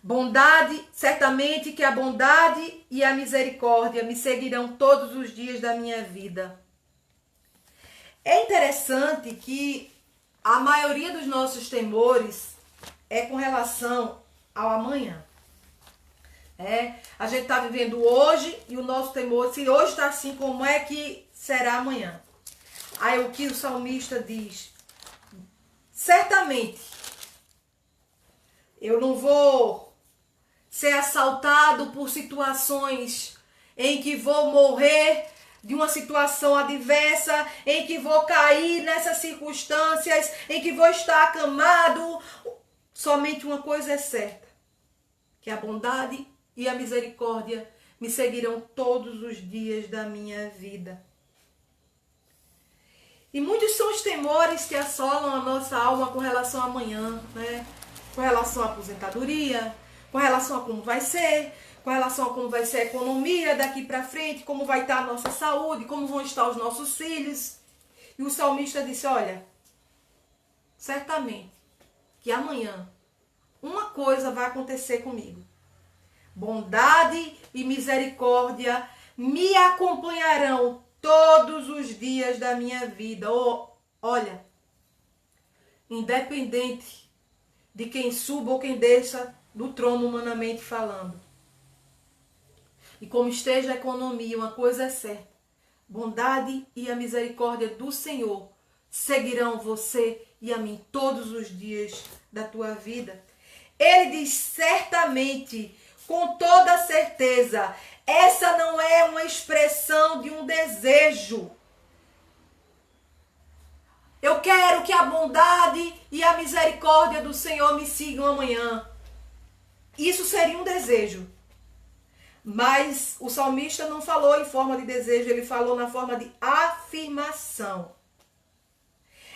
Bondade, certamente que a bondade e a misericórdia me seguirão todos os dias da minha vida. É interessante que a maioria dos nossos temores é com relação ao amanhã. A gente está vivendo hoje e o nosso temor, se hoje está assim, como é que será amanhã? Aí o que o salmista diz? Certamente, eu não vou ser assaltado por situações em que vou morrer de uma situação adversa, em que vou cair nessas circunstâncias, em que vou estar acamado. Somente uma coisa é certa, que a bondade e a misericórdia me seguirão todos os dias da minha vida. E muitos são os temores que assolam a nossa alma com relação ao amanhã, né? Com relação à aposentadoria, com relação a como vai ser, com relação a como vai ser a economia daqui para frente, como vai estar a nossa saúde, como vão estar os nossos filhos. E o salmista disse, olha, certamente que amanhã uma coisa vai acontecer comigo. Bondade e misericórdia me acompanharão todos os dias da minha vida. Olha, independente de quem suba ou quem desça do trono humanamente falando. E como esteja a economia, uma coisa é certa. Bondade e a misericórdia do Senhor seguirão você e a mim todos os dias da tua vida. Ele diz certamente, com toda certeza, essa não é uma expressão de um desejo. Eu quero que a bondade e a misericórdia do Senhor me sigam amanhã. Isso seria um desejo. Mas o salmista não falou em forma de desejo, ele falou na forma de afirmação.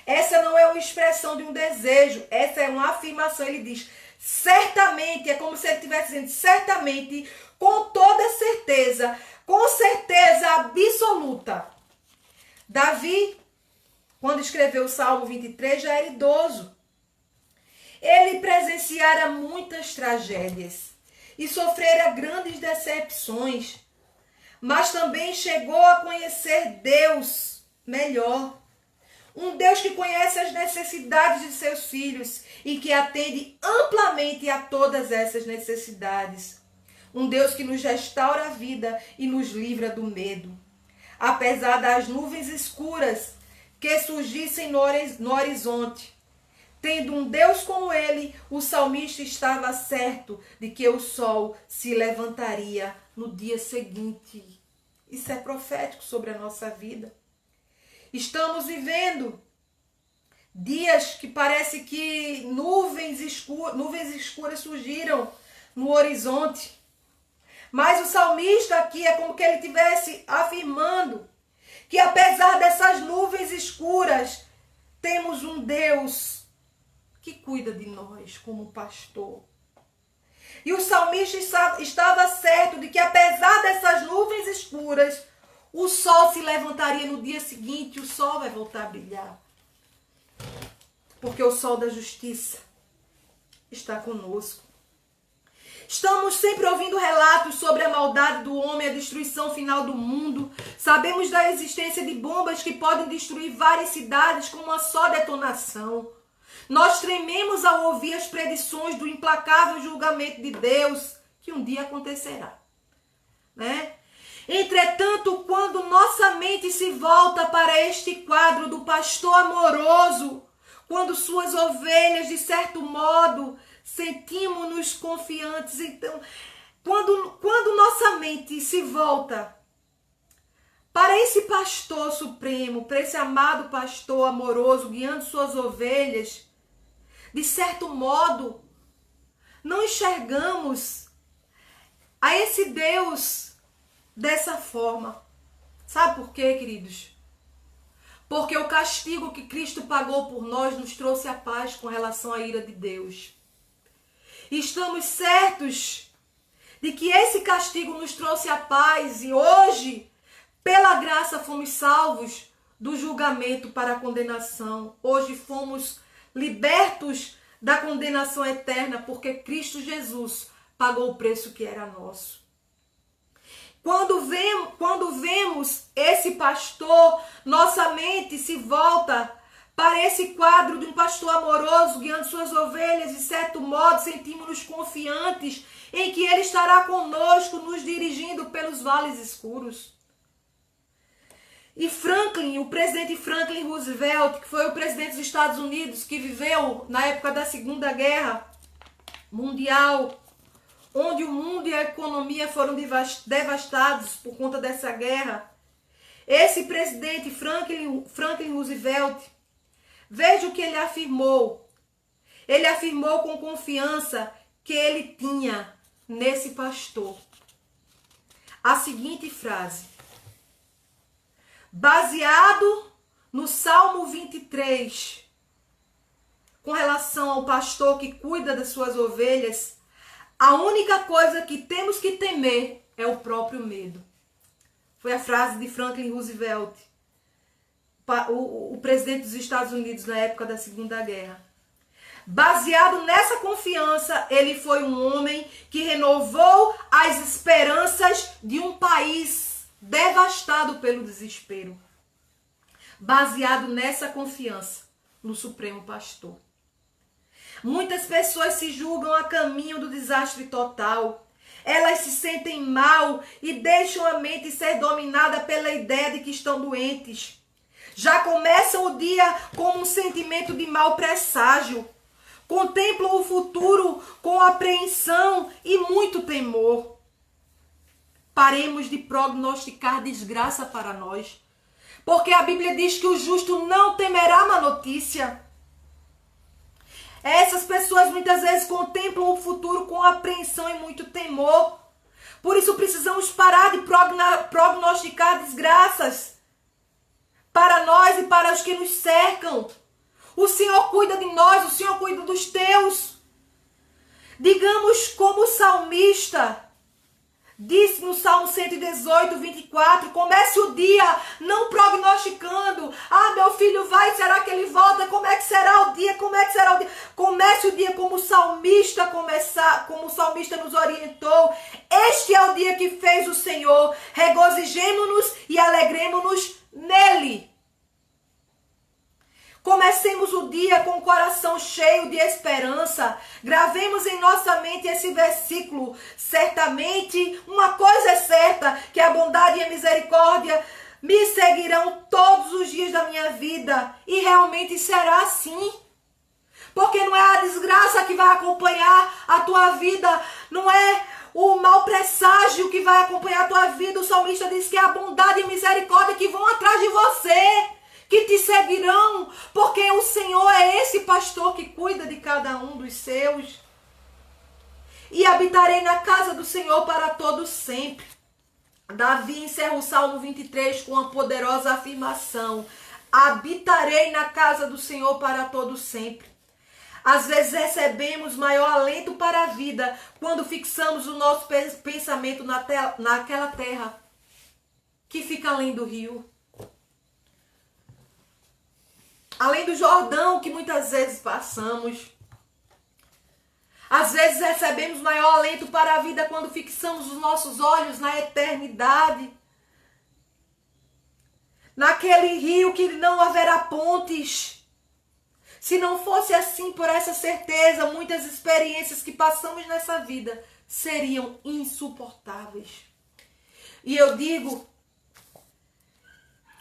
Essa não é uma expressão de um desejo, essa é uma afirmação. Ele diz, certamente, é como se ele estivesse dizendo, certamente, com toda certeza, com certeza absoluta. Davi, quando escreveu o Salmo 23, já era idoso. Ele presenciara muitas tragédias e sofrera grandes decepções, mas também chegou a conhecer Deus melhor. Um Deus que conhece as necessidades de seus filhos e que atende amplamente a todas essas necessidades. Um Deus que nos restaura a vida e nos livra do medo. Apesar das nuvens escuras que surgissem no horizonte. Tendo um Deus como ele, o salmista estava certo de que o sol se levantaria no dia seguinte. Isso é profético sobre a nossa vida. Estamos vivendo dias que parece que nuvens escuras surgiram no horizonte. Mas o salmista aqui é como que ele estivesse afirmando que apesar dessas nuvens escuras, temos um Deus que cuida de nós como pastor. E o salmista estava certo de que apesar dessas nuvens escuras, o sol se levantaria no dia seguinte, o sol vai voltar a brilhar. Porque o sol da justiça está conosco. Estamos sempre ouvindo relatos sobre a maldade do homem, a destruição final do mundo. Sabemos da existência de bombas que podem destruir várias cidades com uma só detonação. Nós trememos ao ouvir as predições do implacável julgamento de Deus, que um dia acontecerá, né? Entretanto, quando nossa mente se volta para este quadro do pastor amoroso, quando suas ovelhas, de certo modo, sentimos-nos confiantes. Então, quando nossa mente se volta para esse pastor supremo, para esse amado pastor amoroso, guiando suas ovelhas, de certo modo, não enxergamos a esse Deus dessa forma. Sabe por quê, queridos? Porque o castigo que Cristo pagou por nós nos trouxe a paz com relação à ira de Deus. E estamos certos de que esse castigo nos trouxe a paz e hoje, pela graça, fomos salvos do julgamento para a condenação. Hoje fomos libertos da condenação eterna porque Cristo Jesus pagou o preço que era nosso. Quando vemos esse pastor, nossa mente se volta para esse quadro de um pastor amoroso guiando suas ovelhas. De certo modo, sentimos-nos confiantes em que ele estará conosco, nos dirigindo pelos vales escuros. E o presidente Franklin Roosevelt, que foi o presidente dos Estados Unidos, que viveu na época da Segunda Guerra Mundial, onde o mundo e a economia foram devastados por conta dessa guerra. Esse presidente Franklin Roosevelt, veja o que ele afirmou. Ele afirmou com confiança que ele tinha nesse pastor a seguinte frase: baseado no Salmo 23, com relação ao pastor que cuida das suas ovelhas, a única coisa que temos que temer é o próprio medo. Foi a frase de Franklin Roosevelt, o presidente dos Estados Unidos na época da Segunda Guerra. Baseado nessa confiança, ele foi um homem que renovou as esperanças de um país devastado pelo desespero. Baseado nessa confiança no Supremo Pastor. Muitas pessoas se julgam a caminho do desastre total. Elas se sentem mal e deixam a mente ser dominada pela ideia de que estão doentes. Já começam o dia com um sentimento de mau presságio. Contemplam o futuro com apreensão e muito temor. Paremos de prognosticar desgraça para nós, porque a Bíblia diz que o justo não temerá má notícia. Essas pessoas muitas vezes contemplam o futuro com apreensão e muito temor. Por isso precisamos parar de prognosticar desgraças para nós e para os que nos cercam. O Senhor cuida de nós, o Senhor cuida dos teus. Digamos como o salmista disse no Salmo 118, 24, comece o dia não prognosticando. Meu filho vai, será que ele volta? Como é que será o dia? Como é que será o dia? Comece o dia como o salmista nos orientou. Este é o dia que fez o Senhor. Regozijemo-nos e alegremo-nos nele. Comecemos o dia com o coração cheio de esperança. Gravemos em nossa mente esse versículo. Certamente, uma coisa é certa, que a bondade e a misericórdia me seguirão todos os dias da minha vida. E realmente será assim. Porque não é a desgraça que vai acompanhar a tua vida, não é o mau presságio que vai acompanhar a tua vida. O salmista diz que é a bondade e misericórdia que vão atrás de você, que te seguirão, porque o Senhor é esse pastor que cuida de cada um dos seus. E habitarei na casa do Senhor para todo sempre. Davi encerra o Salmo 23 com uma poderosa afirmação: habitarei na casa do Senhor para todo sempre. Às vezes recebemos maior alento para a vida quando fixamos o nosso pensamento naquela terra que fica além do rio, além do Jordão que muitas vezes passamos. Às vezes recebemos maior alento para a vida quando fixamos os nossos olhos na eternidade, naquele rio que não haverá pontes. Se não fosse assim, por essa certeza, muitas experiências que passamos nessa vida seriam insuportáveis. E eu digo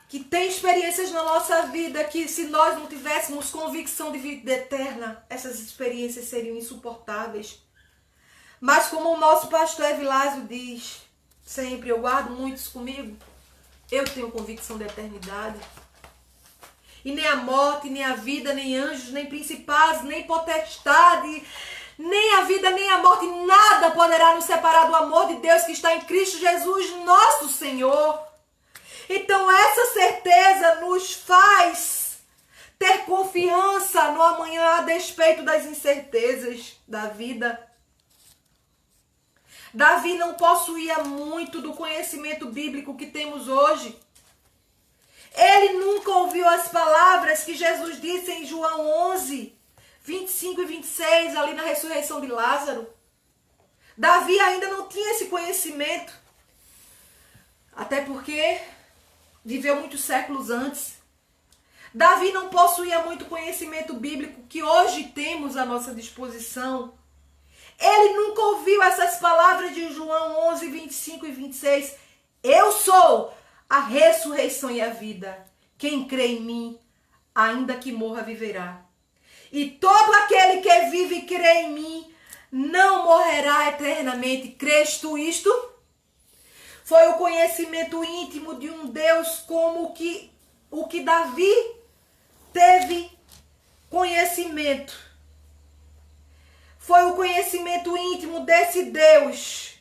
que tem experiências na nossa vida que, se nós não tivéssemos convicção de vida eterna, essas experiências seriam insuportáveis. Mas como o nosso pastor Evilásio diz, sempre, eu guardo muitos comigo, eu tenho convicção da eternidade. E nem a morte, nem a vida, nem anjos, nem principados, nem potestade, nem a vida, nem a morte, nada poderá nos separar do amor de Deus que está em Cristo Jesus, nosso Senhor. Então essa certeza nos faz ter confiança no amanhã a despeito das incertezas da vida. Davi não possuía muito do conhecimento bíblico que temos hoje. Ele nunca ouviu as palavras que Jesus disse em João 11, 25 e 26, ali na ressurreição de Lázaro. Davi ainda não tinha esse conhecimento, até porque viveu muitos séculos antes. Davi não possuía muito conhecimento bíblico que hoje temos à nossa disposição. Ele nunca ouviu essas palavras de João 11, 25 e 26. Eu sou a ressurreição e a vida. Quem crê em mim, ainda que morra, viverá. E todo aquele que vive e crê em mim, não morrerá eternamente. Crês tu isto? Foi o conhecimento íntimo de um Deus como o que Davi teve conhecimento. Foi o conhecimento íntimo desse Deus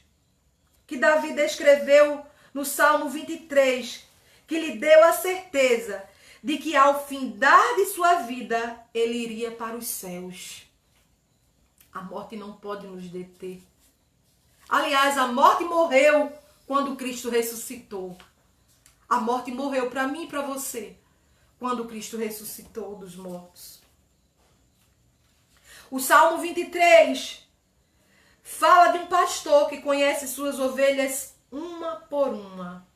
que Davi descreveu no Salmo 23, que lhe deu a certeza de que ao findar de sua vida, ele iria para os céus. A morte não pode nos deter. Aliás, a morte morreu quando Cristo ressuscitou. A morte morreu para mim e para você quando Cristo ressuscitou dos mortos. O Salmo 23 fala de um pastor que conhece suas ovelhas uma por uma.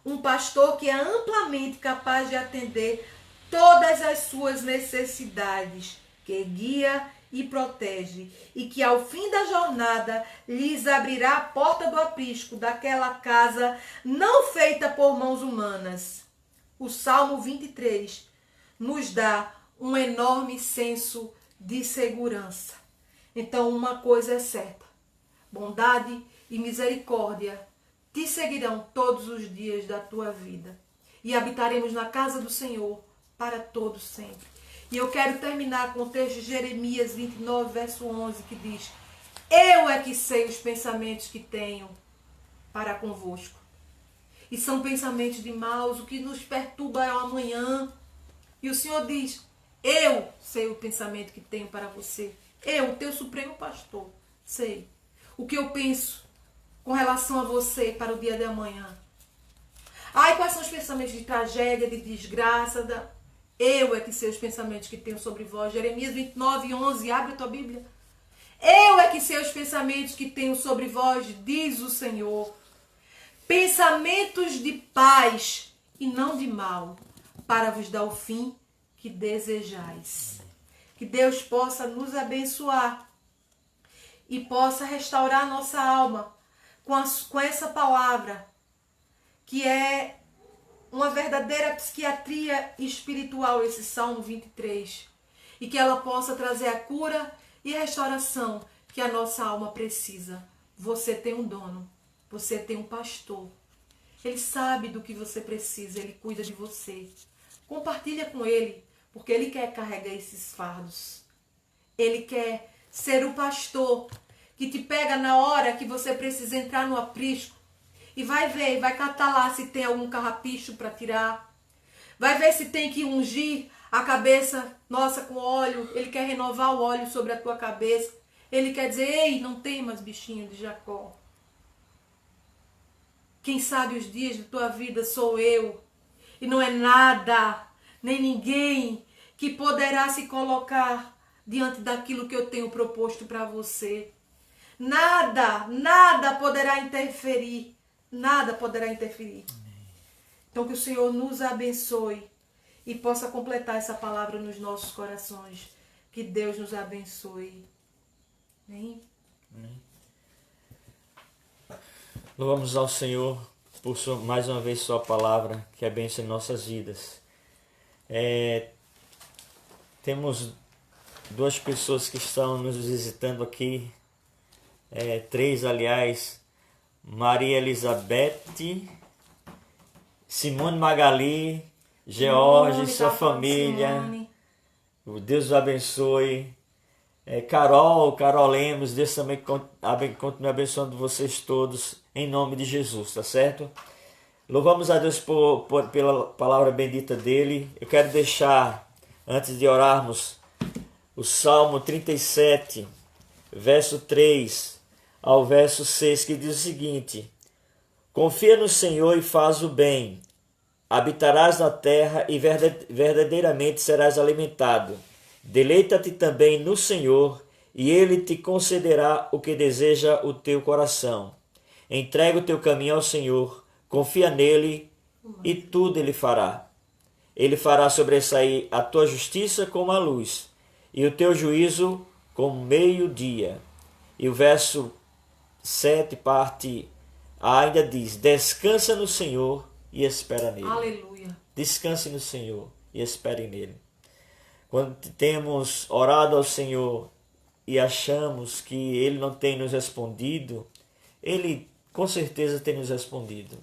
Um pastor que é amplamente capaz de atender todas as suas necessidades, que guia e protege, e que ao fim da jornada lhes abrirá a porta do aprisco daquela casa não feita por mãos humanas. O Salmo 23 nos dá um enorme senso de segurança. Então, uma coisa é certa: bondade e misericórdia te seguirão todos os dias da tua vida, e habitaremos na casa do Senhor para todo sempre. E eu quero terminar com o texto de Jeremias 29, verso 11, que diz: eu é que sei os pensamentos que tenho para convosco, e são pensamentos de maus, o que nos perturba é o amanhã. E o Senhor diz: eu sei o pensamento que tenho para você. Eu, o teu supremo pastor, sei o que eu penso com relação a você para o dia de amanhã. Ai, quais são os pensamentos de tragédia, de desgraça? Eu é que sei os pensamentos que tenho sobre vós. Jeremias 29, 11, abre a tua Bíblia. Eu é que sei os pensamentos que tenho sobre vós, diz o Senhor. Pensamentos de paz e não de mal, para vos dar o fim que desejais. Que Deus possa nos abençoar e possa restaurar nossa alma com essa palavra, que é uma verdadeira psiquiatria espiritual, esse Salmo 23. E que ela possa trazer a cura e a restauração que a nossa alma precisa. Você tem um dono, você tem um pastor. Ele sabe do que você precisa, ele cuida de você. Compartilha com ele, porque ele quer carregar esses fardos. Ele quer ser o pastor que te pega na hora que você precisa entrar no aprisco e vai ver, vai catar lá se tem algum carrapicho para tirar. Vai ver se tem que ungir a cabeça nossa com óleo. Ele quer renovar o óleo sobre a tua cabeça. Ele quer dizer, ei, não tem mais bichinho de Jacó. Quem sabe os dias da tua vida sou eu. E não é nada, nem ninguém que poderá se colocar diante daquilo que eu tenho proposto para você. Nada, nada poderá interferir. Nada poderá interferir. Então que o Senhor nos abençoe e possa completar essa palavra nos nossos corações. Que Deus nos abençoe. Amém? Louvamos ao Senhor por mais uma vez sua palavra, que abençoe nossas vidas. Temos duas pessoas que estão nos visitando aqui, três aliás, Maria Elizabeth, Simone Magali, George, sua família, o Deus os abençoe. Carol Lemos, Deus também continue abençoando vocês todos, em nome de Jesus, tá certo? Louvamos a Deus pela palavra bendita dele. Eu quero deixar, antes de orarmos, o Salmo 37, verso 3 ao verso 6, que diz o seguinte: confia no Senhor e faz o bem, habitarás na terra e verdadeiramente serás alimentado. Deleita-te também no Senhor, e Ele te concederá o que deseja o teu coração. Entrega o teu caminho ao Senhor, confia nele, e tudo Ele fará. Ele fará sobressair a tua justiça como a luz, e o teu juízo como meio-dia. E o verso 7, parte A, ainda diz: descansa no Senhor e espera nele. Aleluia. Descanse no Senhor e espere nele. Quando temos orado ao Senhor e achamos que Ele não tem nos respondido, Ele com certeza tem nos respondido.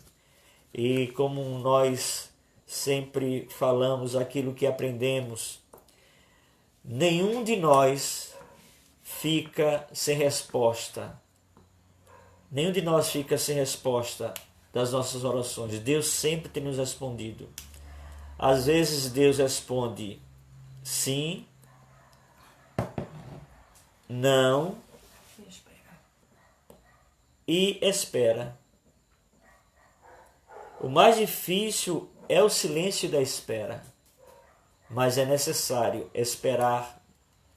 E como nós sempre falamos aquilo que aprendemos, nenhum de nós fica sem resposta. Nenhum de nós fica sem resposta das nossas orações. Deus sempre tem nos respondido. Às vezes Deus responde sim, não e espera. O mais difícil é o silêncio da espera, mas é necessário esperar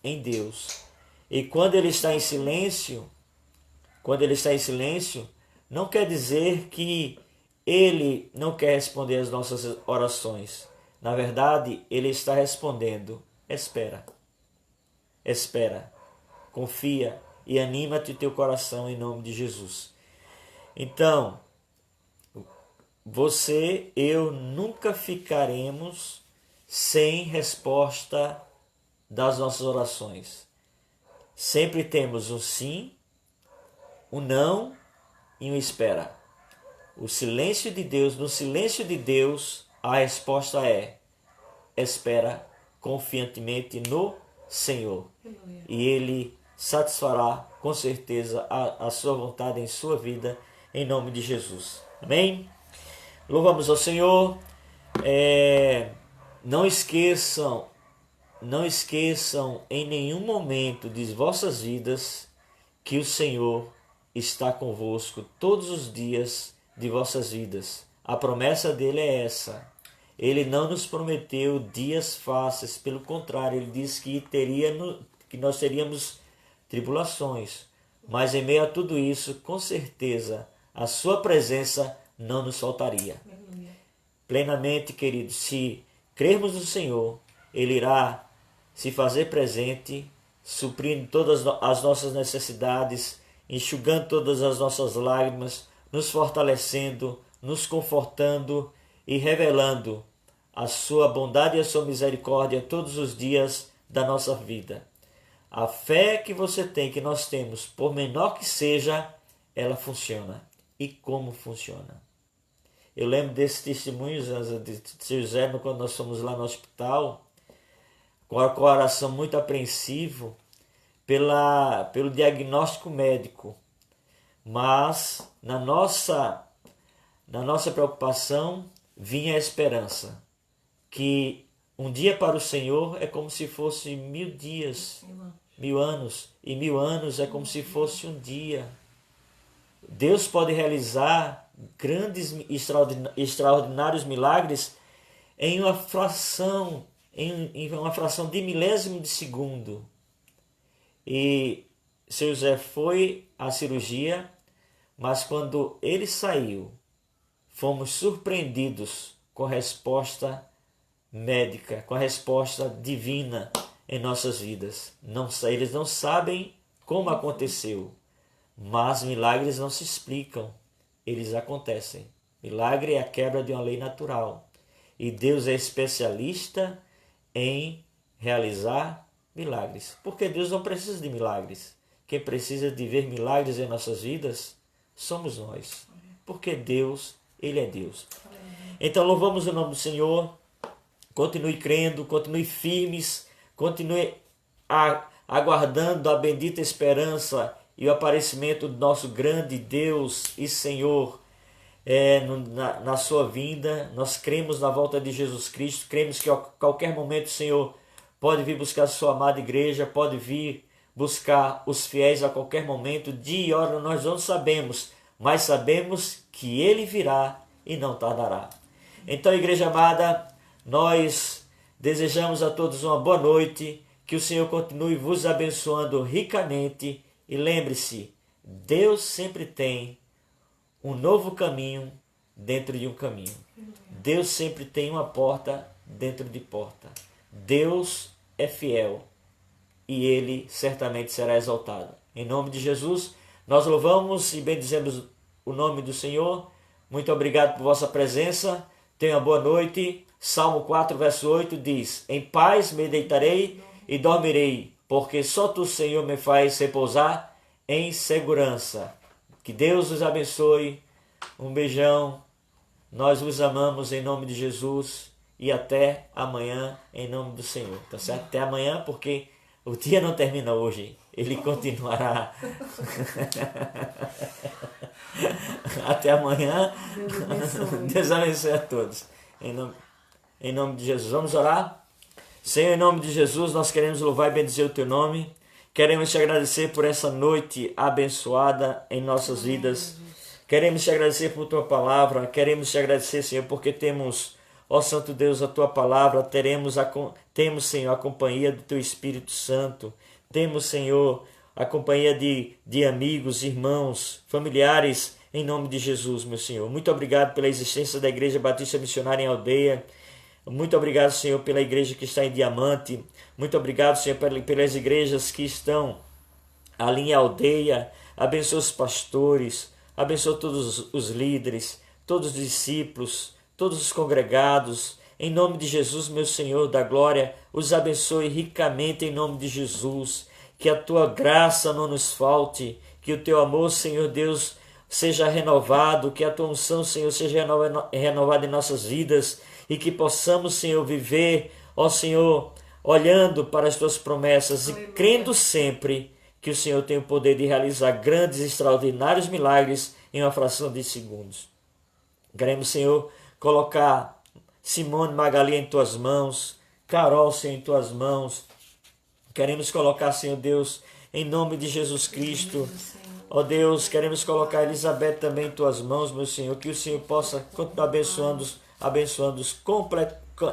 em Deus. E quando Ele está em silêncio, não quer dizer que Ele não quer responder às nossas orações. Na verdade, Ele está respondendo: espera, confia e anima-te o teu coração em nome de Jesus. Então, eu nunca ficaremos sem resposta das nossas orações. Sempre temos um sim, um não e um espera. O silêncio de Deus, no silêncio de Deus, a resposta é: espera confiantemente no Senhor. Aleluia. E Ele satisfará com certeza a sua vontade em sua vida, em nome de Jesus. Amém? Louvamos ao Senhor. Não esqueçam em nenhum momento de vossas vidas que o Senhor está convosco todos os dias de vossas vidas. A promessa dele é essa. Ele não nos prometeu dias fáceis, pelo contrário, ele disse que nós teríamos tribulações, mas em meio a tudo isso, com certeza, a sua presença não nos faltaria. Aleluia. Plenamente, queridos, se crermos no Senhor, Ele irá se fazer presente, suprindo todas as nossas necessidades, enxugando todas as nossas lágrimas, nos fortalecendo, nos confortando e revelando a sua bondade e a sua misericórdia todos os dias da nossa vida. A fé que você tem, que nós temos, por menor que seja, ela funciona. E como funciona? Eu lembro desses testemunhos de seu José, quando nós fomos lá no hospital, com o coração muito apreensivo pelo diagnóstico médico. Mas na nossa preocupação vinha a esperança, que um dia para o Senhor é como se fosse 1000 dias, 1000 anos, e 1000 anos é como se fosse um dia. Deus pode realizar grandes, extraordinários milagres em uma fração de milésimo de segundo. E seu José foi à cirurgia, mas quando ele saiu, fomos surpreendidos com a resposta médica, com a resposta divina em nossas vidas. Eles não sabem como aconteceu, mas milagres não se explicam, eles acontecem. Milagre é a quebra de uma lei natural. E Deus é especialista em realizar milagres. Porque Deus não precisa de milagres. Quem precisa de ver milagres em nossas vidas somos nós. Porque Deus, Ele é Deus. Então louvamos o nome do Senhor. Continue crendo, continue firmes, continue aguardando a bendita esperança e o aparecimento do nosso grande Deus e Senhor na sua vinda. Nós cremos na volta de Jesus Cristo, cremos que a qualquer momento o Senhor pode vir buscar a sua amada igreja, pode vir buscar os fiéis a qualquer momento, dia e hora nós não sabemos, mas sabemos que Ele virá e não tardará. Então, igreja amada, nós desejamos a todos uma boa noite, que o Senhor continue vos abençoando ricamente e lembre-se, Deus sempre tem um novo caminho dentro de um caminho. Deus sempre tem uma porta dentro de porta. Deus é fiel e Ele certamente será exaltado. Em nome de Jesus, nós louvamos e bendizemos o nome do Senhor. Muito obrigado por vossa presença. Tenha boa noite. Salmo 4, verso 8 diz: Em paz me deitarei e dormirei, porque só Tu, Senhor, me faz repousar em segurança. Que Deus os abençoe. Um beijão. Nós vos amamos em nome de Jesus. E até amanhã em nome do Senhor. Tá certo? Até amanhã, porque o dia não termina hoje. Ele continuará. Até amanhã. Deus abençoe a todos. Em nome de Jesus. Vamos orar? Senhor, em nome de Jesus, nós queremos louvar e bendizer o Teu nome. Queremos te agradecer por essa noite abençoada em nossas vidas. Queremos te agradecer por Tua palavra. Queremos te agradecer, Senhor, porque temos, ó Santo Deus, a Tua palavra. Temos, Senhor, a companhia do Teu Espírito Santo. Temos, Senhor, a companhia de amigos, irmãos, familiares, em nome de Jesus, meu Senhor. Muito obrigado pela existência da Igreja Batista Missionária em Aldeia. Muito obrigado, Senhor, pela igreja que está em Diamante. Muito obrigado, Senhor, pelas igrejas que estão ali em Aldeia. Abençoa os pastores, abençoa todos os líderes, todos os discípulos, todos os congregados. Em nome de Jesus, meu Senhor da glória, os abençoe ricamente em nome de Jesus. Que a Tua graça não nos falte, que o Teu amor, Senhor Deus, seja renovado, que a Tua unção, Senhor, seja renovada em nossas vidas e que possamos, Senhor, viver, ó Senhor, olhando para as Tuas promessas e crendo sempre que o Senhor tem o poder de realizar grandes e extraordinários milagres em uma fração de segundos. Queremos, Senhor, colocar Simone Magali em Tuas mãos, Carol, Senhor, em Tuas mãos. Queremos colocar, Senhor Deus, em nome de Jesus Cristo, ó Deus, queremos colocar Elizabeth também em Tuas mãos, meu Senhor, que o Senhor possa continuar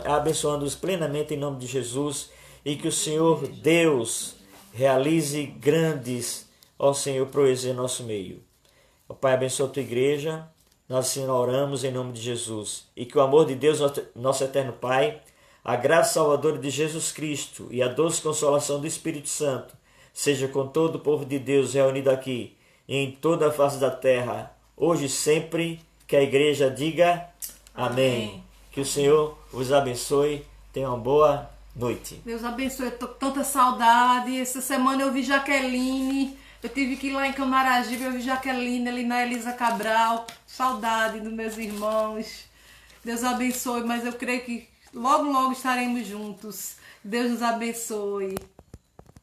abençoando-os plenamente em nome de Jesus, e que o Senhor Deus realize grandes, ó Senhor, proezas em nosso meio. Ó Pai, abençoa a Tua igreja, nós assim oramos em nome de Jesus, e que o amor de Deus, nosso eterno Pai, a graça salvadora de Jesus Cristo e a doce consolação do Espírito Santo seja com todo o povo de Deus reunido aqui e em toda a face da terra, hoje e sempre, que a igreja diga Amém. Que o Senhor os abençoe. Tenha uma boa noite. Deus abençoe. Eu tô com tanta saudade. Essa semana eu vi Jaqueline. Eu tive que ir lá em Camaragibe. Eu vi Jaqueline ali na Elisa Cabral. Saudade dos meus irmãos. Deus abençoe. Mas eu creio que logo, logo estaremos juntos. Deus nos abençoe.